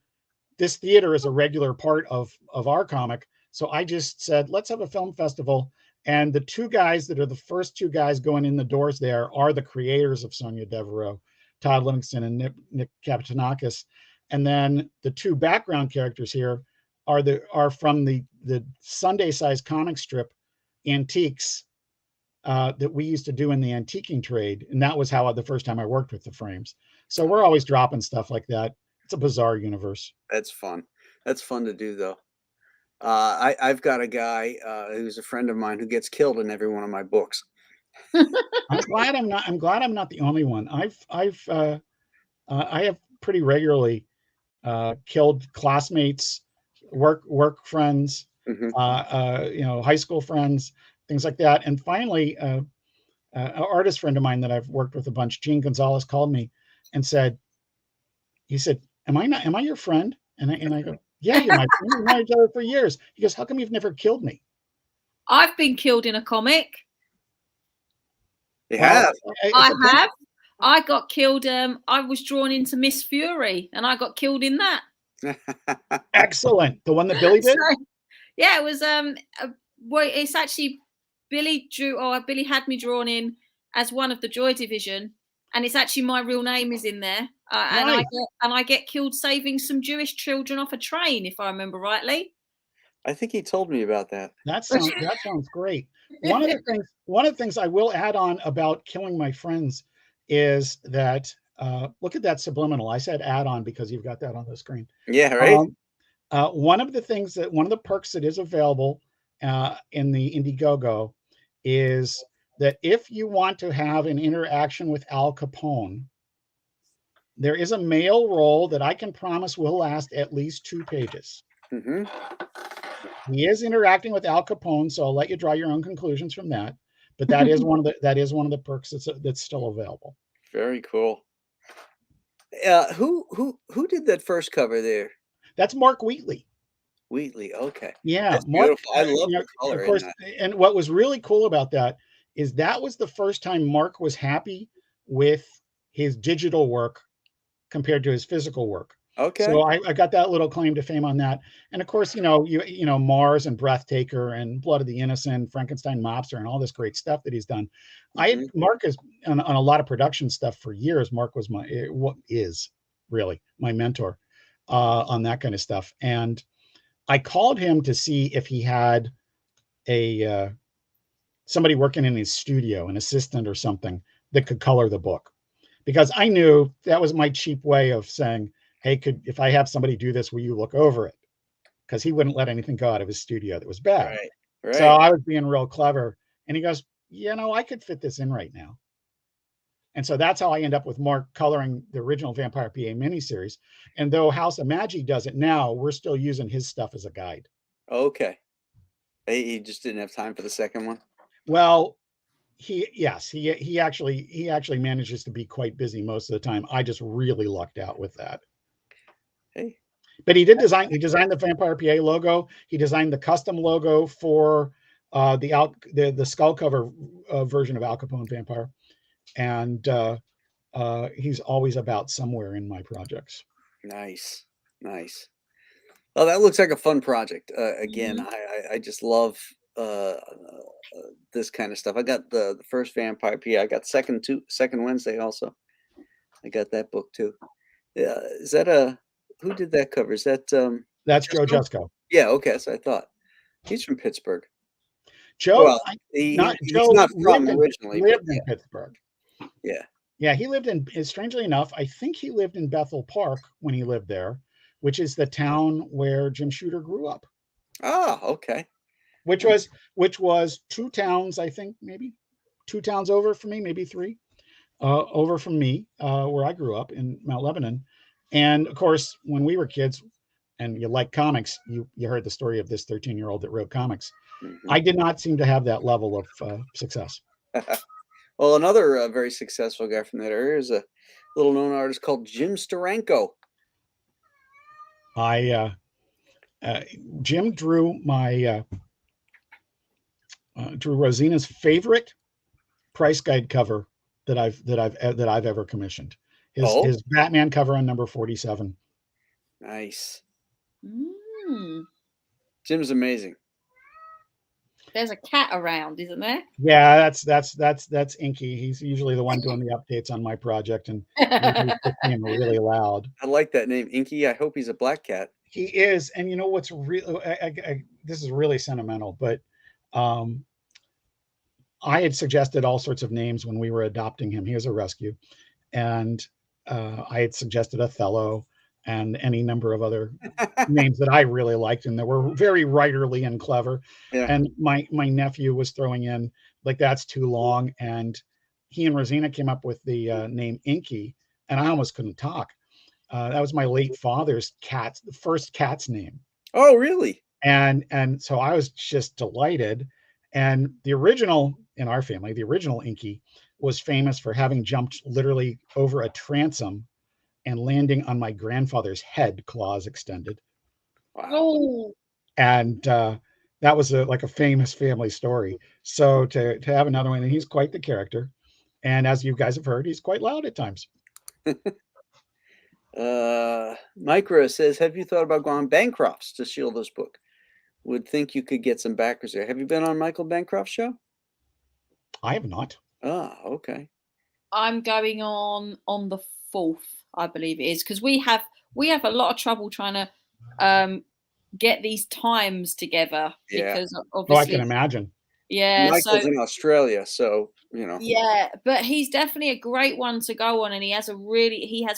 this theater is a regular part of our comic. So I just said, let's have a film festival. And the two guys that are the first two guys going in the doors there are the creators of Sonia Devereaux. Todd Livingston and Nick Kapitanakis. And then the two background characters here are from the Sunday size comic strip antiques that we used to do in the antiquing trade. And that was how the first time I worked with the frames. So we're always dropping stuff like that. It's a bizarre universe. That's fun. That's fun to do, though. I've got a guy who's a friend of mine who gets killed in every one of my books. I'm glad I'm not the only one. I have pretty regularly killed classmates, work friends, high school friends, things like that. And finally, an artist friend of mine that I've worked with a bunch, Gene Gonzalez, called me and said, am I your friend? And I go, yeah, you're my friend. We've known each other for years. He goes, how come you've never killed me? I've been killed in a comic. Yeah, I have. I got killed. I was drawn into Miss Fury, and I got killed in that. Excellent. The one that Billy did. So, yeah, it was. Well, it's actually Billy drew. Oh, Billy had me drawn in as one of the Joy Division, and it's actually my real name is in there. Nice. And I get killed saving some Jewish children off a train, if I remember rightly. I think he told me about that. That sounds great. One of the things I will add on about killing my friends is that look at that subliminal. I said add on because you've got that on the screen. Yeah, right. One of the perks that is available in the Indiegogo is that if you want to have an interaction with Al Capone, there is a mail roll that I can promise will last at least 2 pages. Mm-hmm. He is interacting with Al Capone, so I'll let you draw your own conclusions from that. But that is one of the perks that's still available. Very cool. Who did that first cover there? That's Mark Wheatley. Wheatley, okay. Yeah, that's Mark. Beautiful. I love the color. Of course, and what was really cool about that is that was the first time Mark was happy with his digital work compared to his physical work. Okay. So I got that little claim to fame on that. And of course, you know, Mars and Breathtaker and Blood of the Innocent, Frankenstein Mobster, and all this great stuff that he's done. Mark is on a lot of production stuff for years. Mark was is really my mentor on that kind of stuff. And I called him to see if he had somebody working in his studio, an assistant or something that could color the book, because I knew that was my cheap way of saying, hey, if I have somebody do this, will you look over it? Because he wouldn't let anything go out of his studio that was bad. Right. So I was being real clever. And he goes, I could fit this in right now. And so that's how I end up with Mark coloring the original Vampire PA miniseries. And though House of Magi does it now, we're still using his stuff as a guide. Okay. He just didn't have time for the second one? Well, he actually manages to be quite busy most of the time. I just really lucked out with that. Hey. But he designed the Vampire PA logo. He designed the custom logo for the skull cover version of Al Capone Vampire. And he's always about somewhere in my projects. Nice. Well, that looks like a fun project. Again, I just love this kind of stuff. I got the first Vampire PA. I got second Wednesday also. I got that book too. Is that who did that cover? Is that that's Joe Jusko? Yeah, okay. So I thought he's from Pittsburgh. Joe, well, he's not from originally. Lived in Pittsburgh. Yeah, he lived in. Strangely enough, I think he lived in Bethel Park when he lived there, which is the town where Jim Shooter grew up. Oh, okay. Which was 2 towns, I think, maybe 2 towns over from me, maybe 3 over from me, where I grew up in Mount Lebanon. And of course, when we were kids, and you like comics, you heard the story of this 13-year-old that wrote comics. Mm-hmm. I did not seem to have that level of success. Well, another very successful guy from that area is a little-known artist called Jim Steranko. Jim drew drew Rosina's favorite price guide cover that I've ever commissioned. His Batman cover on number 47. Nice. Jim's amazing. There's a cat around, isn't there? Yeah, that's Inky. He's usually the one doing the updates on my project, and he's just being really loud. I like that name, Inky. I hope he's a black cat. He is, and you know what's real? This is really sentimental, but um, I had suggested all sorts of names when we were adopting him. He was a rescue, and I had suggested Othello and any number of other names that I really liked, and that were very writerly and clever. Yeah. And my nephew was throwing in like, that's too long, and he and Rosina came up with the name Inky, and I almost couldn't talk. That was my late father's first cat's name. Oh, really? And so I was just delighted. And the original in our family, the original Inky, was famous for having jumped literally over a transom and landing on my grandfather's head, claws extended. Wow. Oh, And that was like a famous family story. So to have another one, and he's quite the character. And as you guys have heard, he's quite loud at times. Micro says, have you thought about going Bancroft's to shield this book? Would think you could get some backers there. Have you been on Michael Bancroft's show? I have not. Ah, okay. I'm going on the 4th, I believe it is, because we have a lot of trouble trying to get these times together. Yeah. Because Oh, I obviously, can imagine. yeah. Michael's So in Australia, so you know. yeah, but he's definitely a great one to go on, and he has a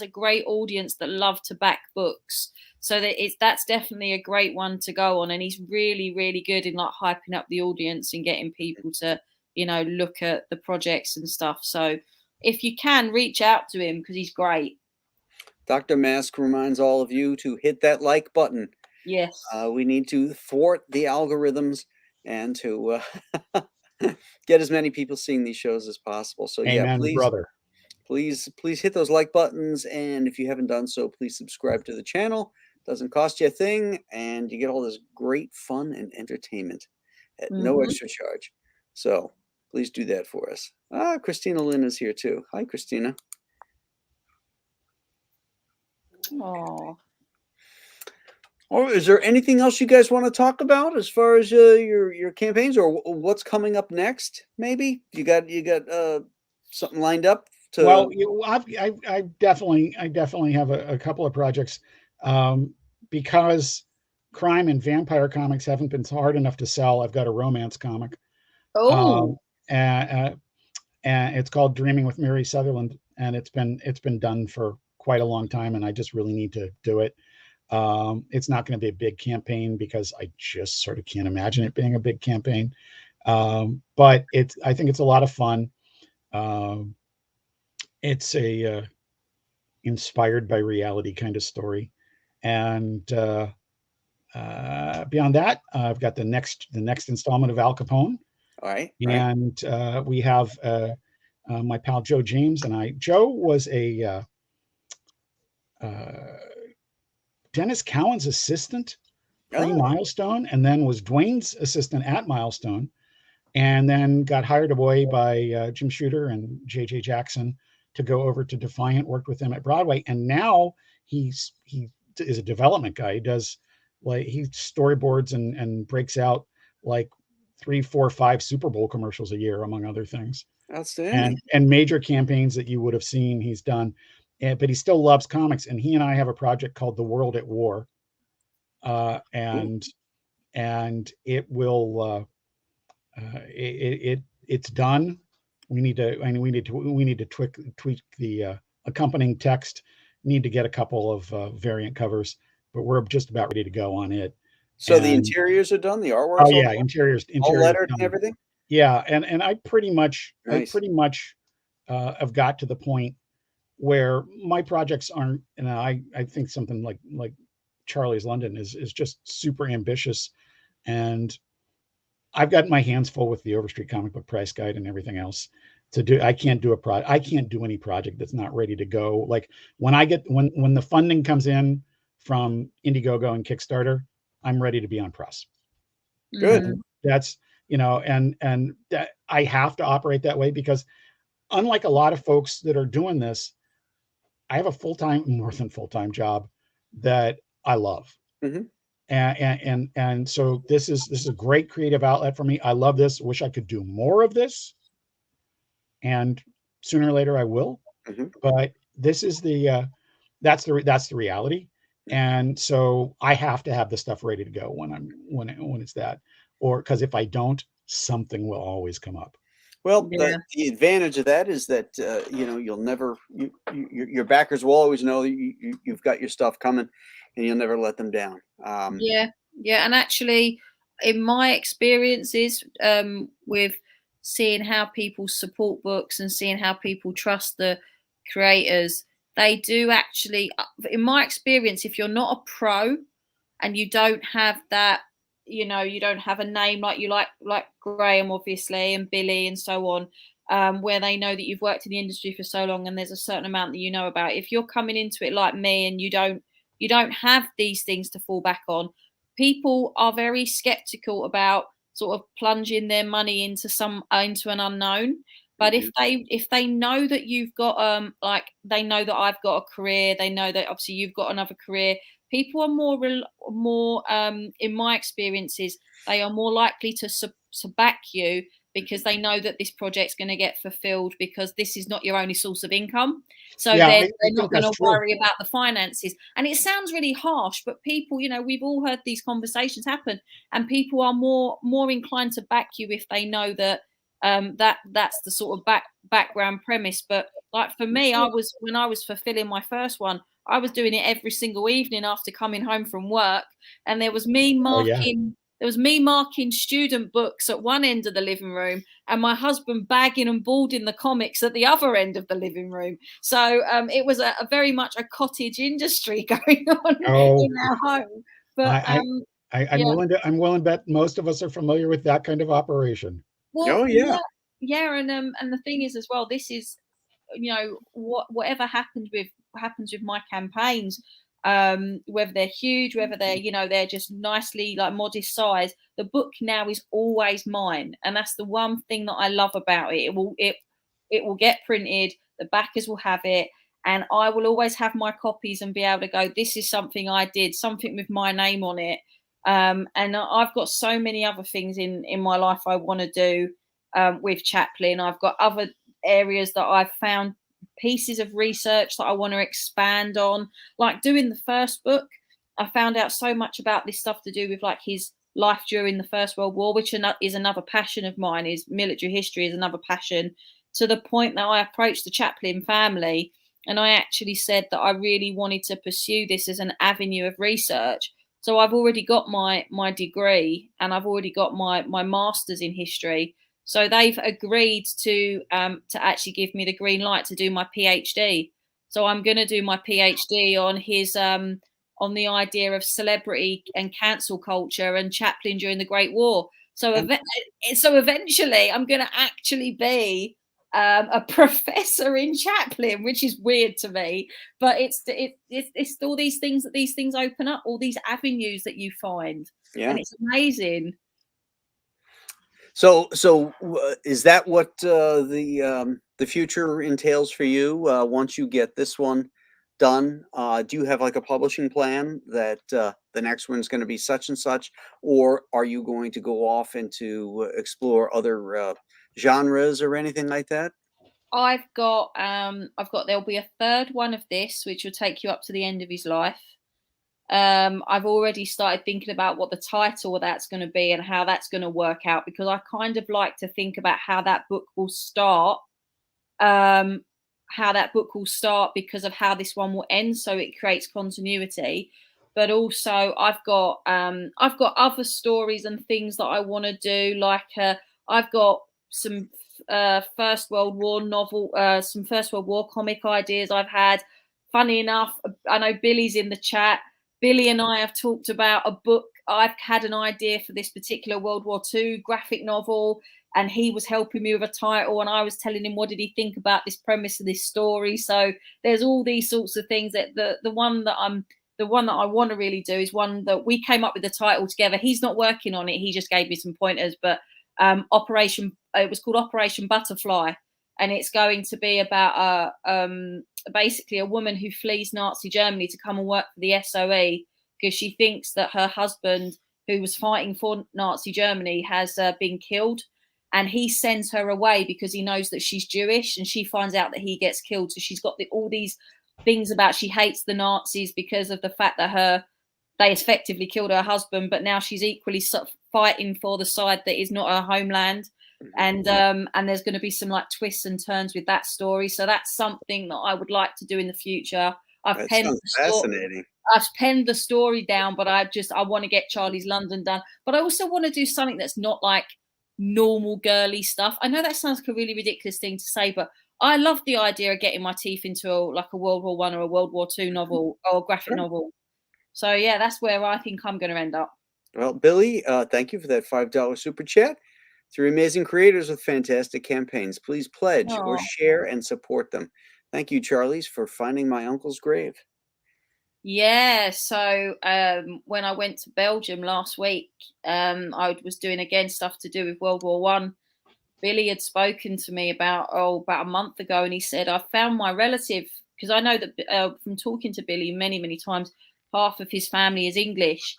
great audience that love to back books. So that's definitely a great one to go on, and he's really, really good in like hyping up the audience and getting people to, look at the projects and stuff. So if you can, reach out to him because he's great. Dr. Mask reminds all of you to hit that like button. Yes. We need to thwart the algorithms and to get as many people seeing these shows as possible. So Amen, yeah, please, brother. please hit those like buttons. And if you haven't done so, please subscribe to the channel. Doesn't cost you a thing, and you get all this great fun and entertainment at no extra charge. So please do that for us. Christina Lynn is here too. Hi, Christina. Oh. Or is there anything else you guys want to talk about as far as your campaigns, or what's coming up next? Maybe you got something lined up to. Well, I definitely have a couple of projects, because crime and vampire comics haven't been hard enough to sell. I've got a romance comic. Oh. And it's called Dreaming with Mary Sutherland, and it's been done for quite a long time, and I just really need to do it. It's not going to be a big campaign because I just sort of can't imagine it being a big campaign. But I think it's a lot of fun. It's a inspired by reality kind of story. And beyond that, I've got the next installment of Al Capone. All right. And we have my pal Joe James and I. Joe was a Dennis Cowan's assistant pre-Milestone, and then was Dwayne's assistant at Milestone, and then got hired away by Jim Shooter and J.J. Jackson to go over to Defiant, worked with them at Broadway, and now he is a development guy. He does he storyboards and breaks out like 3, 4, 5 Super Bowl commercials a year, among other things. Outstanding. And major campaigns that you would have seen he's done. But he still loves comics, and he and I have a project called The World at War, and it will it's done. We need to tweak the accompanying text. Need to get a couple of variant covers, but we're just about ready to go on it. So the interiors are done. The artwork. Oh yeah, interiors all lettered and everything. Yeah, and I pretty much Nice. have got to the point where my projects aren't, and I think something like Charlie's London is just super ambitious, and I've got my hands full with the Overstreet Comic Book Price Guide and everything else to do. I can't do any project that's not ready to go. Like when the funding comes in from Indiegogo and Kickstarter, I'm ready to be on press. Good. And that's and that I have to operate that way because unlike a lot of folks that are doing this, I have a more than full-time job that I love. And so this is a great creative outlet for me. I love this. Wish I could do more of this, and sooner or later I will. Mhm. But this is that's the reality. And so I have to have the stuff ready to go when it's that, or because if I don't, something will always come up. Well, Yeah. the advantage of that is that you'll never your backers will always know you've got your stuff coming, and you'll never let them down. Yeah, yeah, and actually, in my experiences, with seeing how people support books and seeing how people trust the creators, they do actually. In my experience, if you're not a pro and you don't have that, you don't have a name like like Graham, obviously, and Billy, and so on. Where they know that you've worked in the industry for so long and there's a certain amount that you know about. If you're coming into it like me and you don't have these things to fall back on, people are very skeptical about sort of plunging their money into an unknown. But Mhm. if they know that you've got like they know that I've got a career, they know that obviously you've got another career, people are more in my experiences, they are more likely to back you because they know that this project's going to get fulfilled, because this is not your only source of income. So Yeah, they're I not think going that's to true. worry about the finances. And it sounds really harsh, but people, we've all heard these conversations happen, and people are more inclined to back you if they know that that's the sort of background premise. But like for me, when I was fulfilling my first one, I was doing it every single evening after coming home from work, and there was me Oh yeah. marking student books at one end of the living room, and my husband bagging and boarding the comics at the other end of the living room. So it was a very much a cottage industry going on Oh, in our home. But I, I'm yeah, willing to bet most of us are familiar with that kind of operation. well, Oh yeah. yeah, yeah, and the thing is as well, this is whatever happens with my campaigns, whether they're huge, whether they're they're just nicely like modest size, the book now is always mine, and that's the one thing that I love about it. It will get printed, the backers will have it, and I will always have my copies and be able to go, this is something I did, something with my name on it. And I've got so many other things in my life I want to do with Chaplin. I've got other areas that I've found, pieces of research that I want to expand on. Like doing the first book, I found out so much about this stuff to do with like his life during the First World War, which is another passion of mine. Is military history is another passion, to the point that I approached the Chaplin family and I actually said that I really wanted to pursue this as an avenue of research. So I've already got my degree and I've already got my master's in history. So they've agreed to actually give me the green light to do my PhD. So I'm going to do my PhD on his on the idea of celebrity and cancel culture and Chaplin during the Great War. So eventually, I'm going to actually be a professor in Chaplin, which is weird to me. But it's all these things open up, all these avenues that you find, Yeah. and it's amazing. So is that what the future entails for you once you get this one done? Do you have like a publishing plan that the next one's going to be such and such, or are you going to go off and to explore other genres or anything like that? There'll be a third one of this, which will take you up to the end of his life. I've already started thinking about what the title of that's going to be and how that's going to work out, because I kind of like to think about how that book will start, because of how this one will end, so it creates continuity. But also, I've got other stories and things that I want to do. Like I've got some First World War some First World War comic ideas I've had. Funny enough, I know Billy's in the chat. Billy and I have talked about a book. I've had an idea for this particular World War II graphic novel, and he was helping me with a title, and I was telling him what did he think about this premise of this story. So there's all these sorts of things. That the one that I want to really do is one that we came up with the title together. He's not working on it. He just gave me some pointers, but it was called Operation Butterfly, and it's going to be about basically a woman who flees Nazi Germany to come and work for the SOE, because she thinks that her husband, who was fighting for Nazi Germany, has been killed. And he sends her away because he knows that she's Jewish, and she finds out that he gets killed. So she's got all these things about she hates the Nazis because of the fact that they effectively killed her husband, but now she's equally fighting for the side that is not her homeland. And there's going to be some like twists and turns with that story. So that's something that I would like to do in the future. That sounds fascinating. I've penned the story down, but I want to get Charlie's London done. But I also want to do something that's not like normal girly stuff. I know that sounds like a really ridiculous thing to say, but I love the idea of getting my teeth into a World War I or a World War II novel or a graphic novel. So yeah, that's where I think I'm going to end up. Well, Billy, thank you for that $5 super chat. 3 amazing creators with fantastic campaigns. Please pledge or share and support them. Thank you, Charlie's, for finding my uncle's grave. Yeah, so when I went to Belgium last week, I was doing again stuff to do with World War I. Billy had spoken to me about a month ago, and he said, I found my relative, because I know that from talking to Billy many, many times, half of his family is English.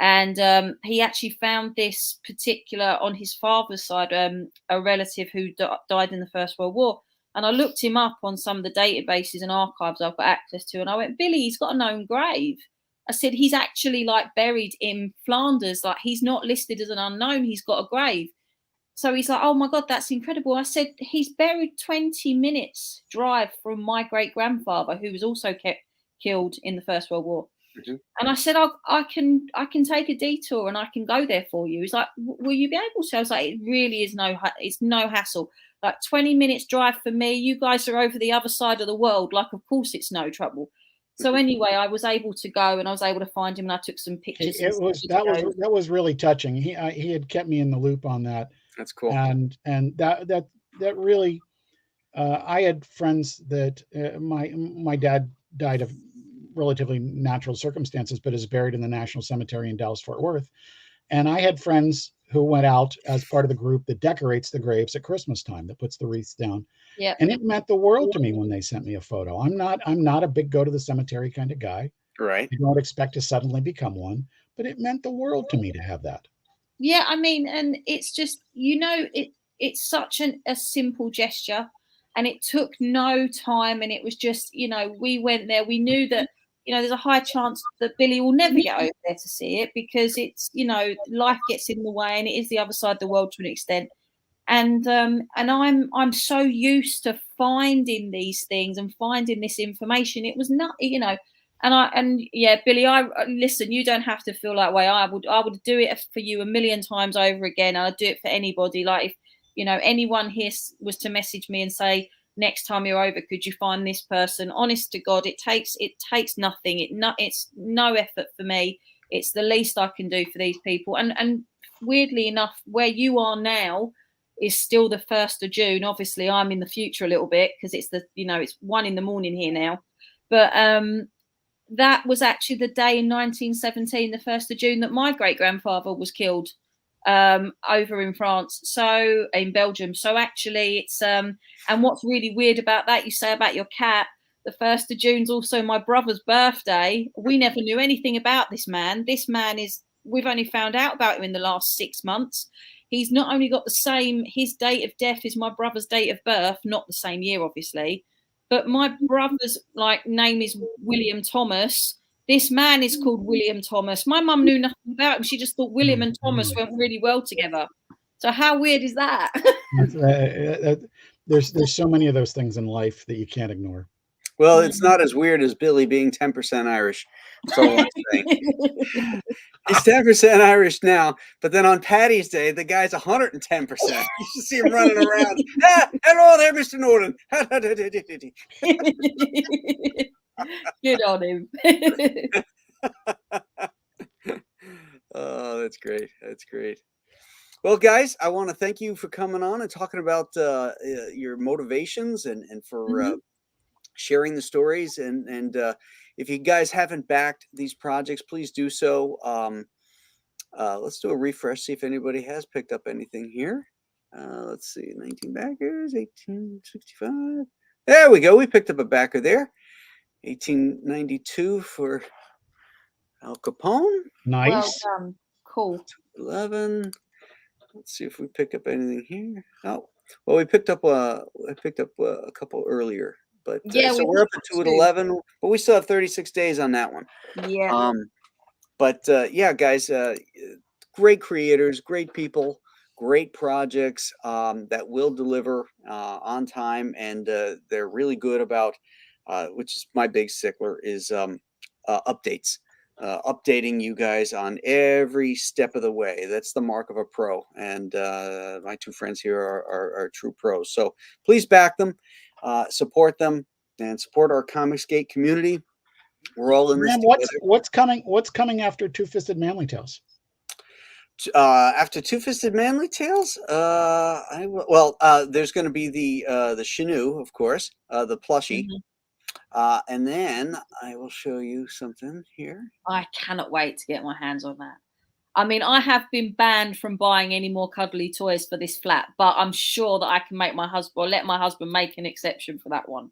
And he actually found this particular, on his father's side, a relative who died in the First World War. And I looked him up on some of the databases and archives I've got access to. And I went, Billy, he's got a known grave. I said, he's actually like buried in Flanders. Like, he's not listed as an unknown. He's got a grave. So he's like, oh my God, that's incredible. I said, he's buried 20 minutes drive from my great grandfather, who was also killed in the First World War. Mm-hmm. And I said, I can take a detour and I can go there for you. He's like, will you be able to? I was like, it really is it's no hassle. Like 20 minutes drive for me. You guys are over the other side of the world. Like, of course it's no trouble. So anyway, I was able to go and I was able to find him, and I took some pictures. That was really touching. He had kept me in the loop on that. That's cool. And that really, I had friends that my dad died of relatively natural circumstances, but is buried in the National Cemetery in Dallas-Fort Worth. And I had friends who went out as part of the group that decorates the graves at Christmas time, that puts the wreaths down. Yeah. And it meant the world to me when they sent me a photo. I'm not a big go to the cemetery kind of guy. Right. I don't expect to suddenly become one, but it meant the world to me to have that. Yeah, I mean, and it's just, it's such a simple gesture, and it took no time, and it was just, we went there, we knew that, there's a high chance that Billy will never get over there to see it, because it's, life gets in the way, and it is the other side of the world to an extent. And I'm so used to finding these things and finding this information. It was not, Billy, listen, you don't have to feel that way. I would do it for you a million times over again. I'd do it for anybody. Like, if anyone here was to message me and say, next time you're over, could you find this person? Honest to God, it takes nothing. It's no effort for me. It's the least I can do for these people. And weirdly enough, where you are now is still the 1st of June. Obviously, I'm in the future a little bit, because it's it's 1 a.m. here now. But that was actually the day in 1917, the 1st of June, that my great grandfather was killed over in France, so in Belgium. So actually, it's and what's really weird about that, you say about your cat, the 1st of June's also my brother's birthday. We never knew anything about this man. We've only found out about him in the last 6 months. He's not only got his date of death is my brother's date of birth, not the same year, obviously, but my brother's name is William Thomas. This man is called William Thomas. My mum knew nothing about him. She just thought William and Thomas went really well together. So how weird is that? There's so many of those things in life that you can't ignore. Well, it's not as weird as Billy being 10% Irish. That's all I'm saying. He's 10% Irish now, but then on Paddy's Day, the guy's 110%. You should see him running around. Hello there, Mr. Norton. Good on him. Oh, that's great. That's great. Well, guys, I want to thank you for coming on and talking about your motivations and for sharing the stories. And if you guys haven't backed these projects, please do so. Let's do a refresh, see if anybody has picked up anything here. Let's see, 19 backers, 1865. There we go. We picked up a backer there. 1892 for Al Capone. Well Nice. done. Cool. 11. Let's see if we pick up anything here. Oh, well, we picked up I picked up a couple earlier, but Yeah, so we we're up picked at up 2 at two. 11, but we still have 36 days on that one. Yeah. But yeah, guys, great creators, great people, great projects that will deliver on time, and they're really good about, which is my big stickler, is updates. Updating you guys on every step of the way. That's the mark of a pro. And my two friends here are true pros. So please back them, support them, and support our Comicsgate community. We're all in this Graham, together. what's coming after Two-Fisted Manly Tales? After Two-Fisted Manly Tales, there's going to be the Shinu, of course, the plushie. Mhm. And then I will show you something here. I cannot wait to get my hands on that. I mean, I have been banned from buying any more cuddly toys for this flat, but I'm sure that I can make my husband, or let my husband make an exception for that one.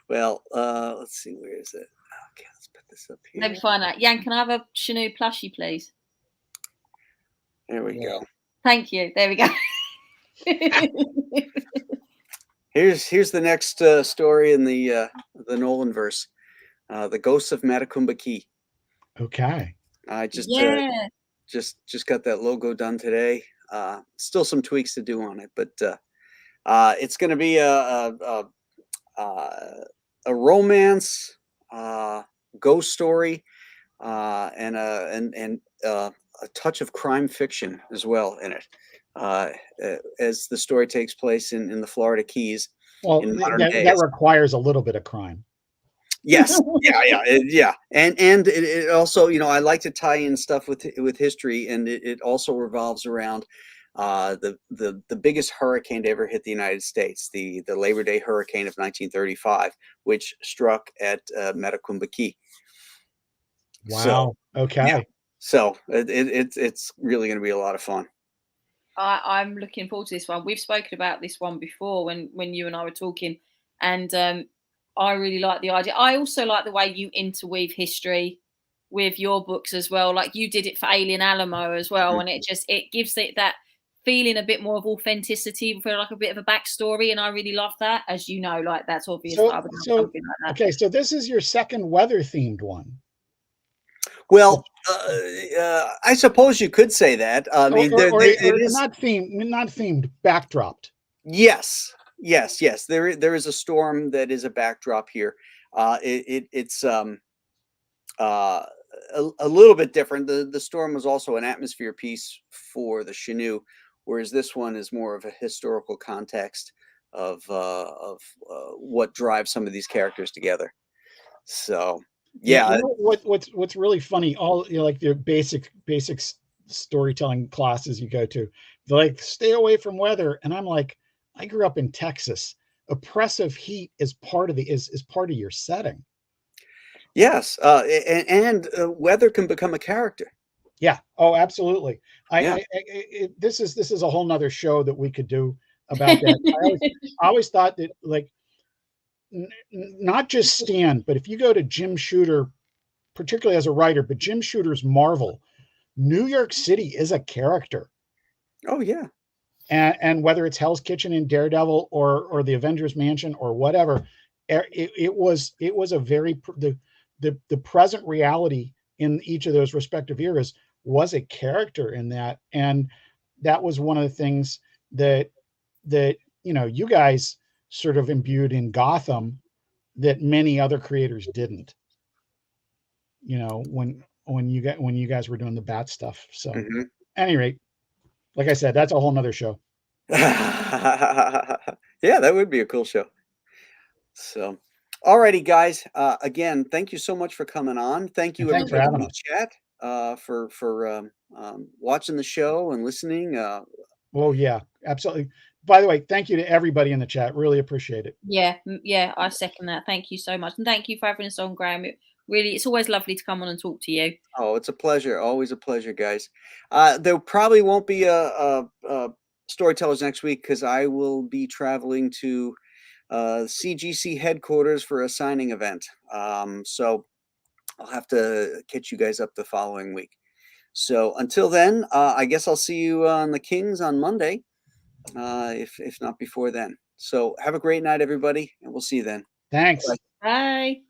Well, let's see, where is it? Okay, let's put this up here. Let me find out. Jan, can I have a Shinu plushie, please? There we go. Thank you. There we go. Here's the next story in the Nolan verse, the Ghosts of Matacumba Key. Okay. I just yeah. just got that logo done today. Still some tweaks to do on it, but it's going to be a romance, ghost story, and a touch of crime fiction as well in it. As the story takes place in the Florida Keys. Well, in modern that days. requires a little bit of crime. Yes, yeah, and it also, I like to tie in stuff with history, and it also revolves around the biggest hurricane to ever hit the United States, the Labor Day hurricane of 1935, which struck at Matacumba Key. Wow. So, Okay. yeah, so it's really going to be a lot of fun. I'm looking forward to this one. We've spoken about this one before when you and I were talking, and I really like the idea. I also like the way you interweave history with your books as well. Like you did it for Alien Alamo as well, and it gives it that feeling a bit more of authenticity for like a bit of a backstory, and I really love that. As you know, like that's obvious. So, that I would love something like that. okay, so this is your second weather themed one. Well, I suppose you could say that. I mean, it is not themed, backdropped. Yes. There is a storm that is a backdrop here. It's a little bit different. The storm was also an atmosphere piece for the Shinu, whereas this one is more of a historical context of what drives some of these characters together. So yeah, You know what's really funny? All like the basic storytelling classes you go to, they're like, stay away from weather, and I'm like, I grew up in Texas. Oppressive heat is part of is part of your setting. yes, and weather can become a character. Yeah. Oh, absolutely. Yeah. This is a whole nother show that we could do about that. I always thought that, like, not just Stan, but if you go to Jim Shooter, particularly as a writer, but Jim Shooter's Marvel, New York City is a character. Oh yeah. And whether it's Hell's Kitchen in Daredevil or the Avengers Mansion or whatever, it was a very the present reality in each of those respective eras was a character in that, and that was one of the things that you guys sort of imbued in Gotham that many other creators didn't. When you guys were doing the Bat stuff. So, at any rate, like I said, that's a whole nother show. Yeah, that would be a cool show. So, alrighty, guys. Again, thank you so much for coming on. Thank you, Thanks for everybody having in us. the chat, for watching the show and listening. Oh yeah, absolutely. By the way, thank you to everybody in the chat. Really appreciate it. Yeah, I second that. Thank you so much, and thank you for having us on, Graham. It's always lovely to come on and talk to you. Oh, it's a pleasure. Always a pleasure, guys. There probably won't be a Storytellers next week because I will be traveling to CGC headquarters for a signing event. So I'll have to catch you guys up the following week. So until then, I guess I'll see you on the Kings on Monday, if not before then. So have a great night, everybody, and we'll see you then. Thanks. Bye. Bye.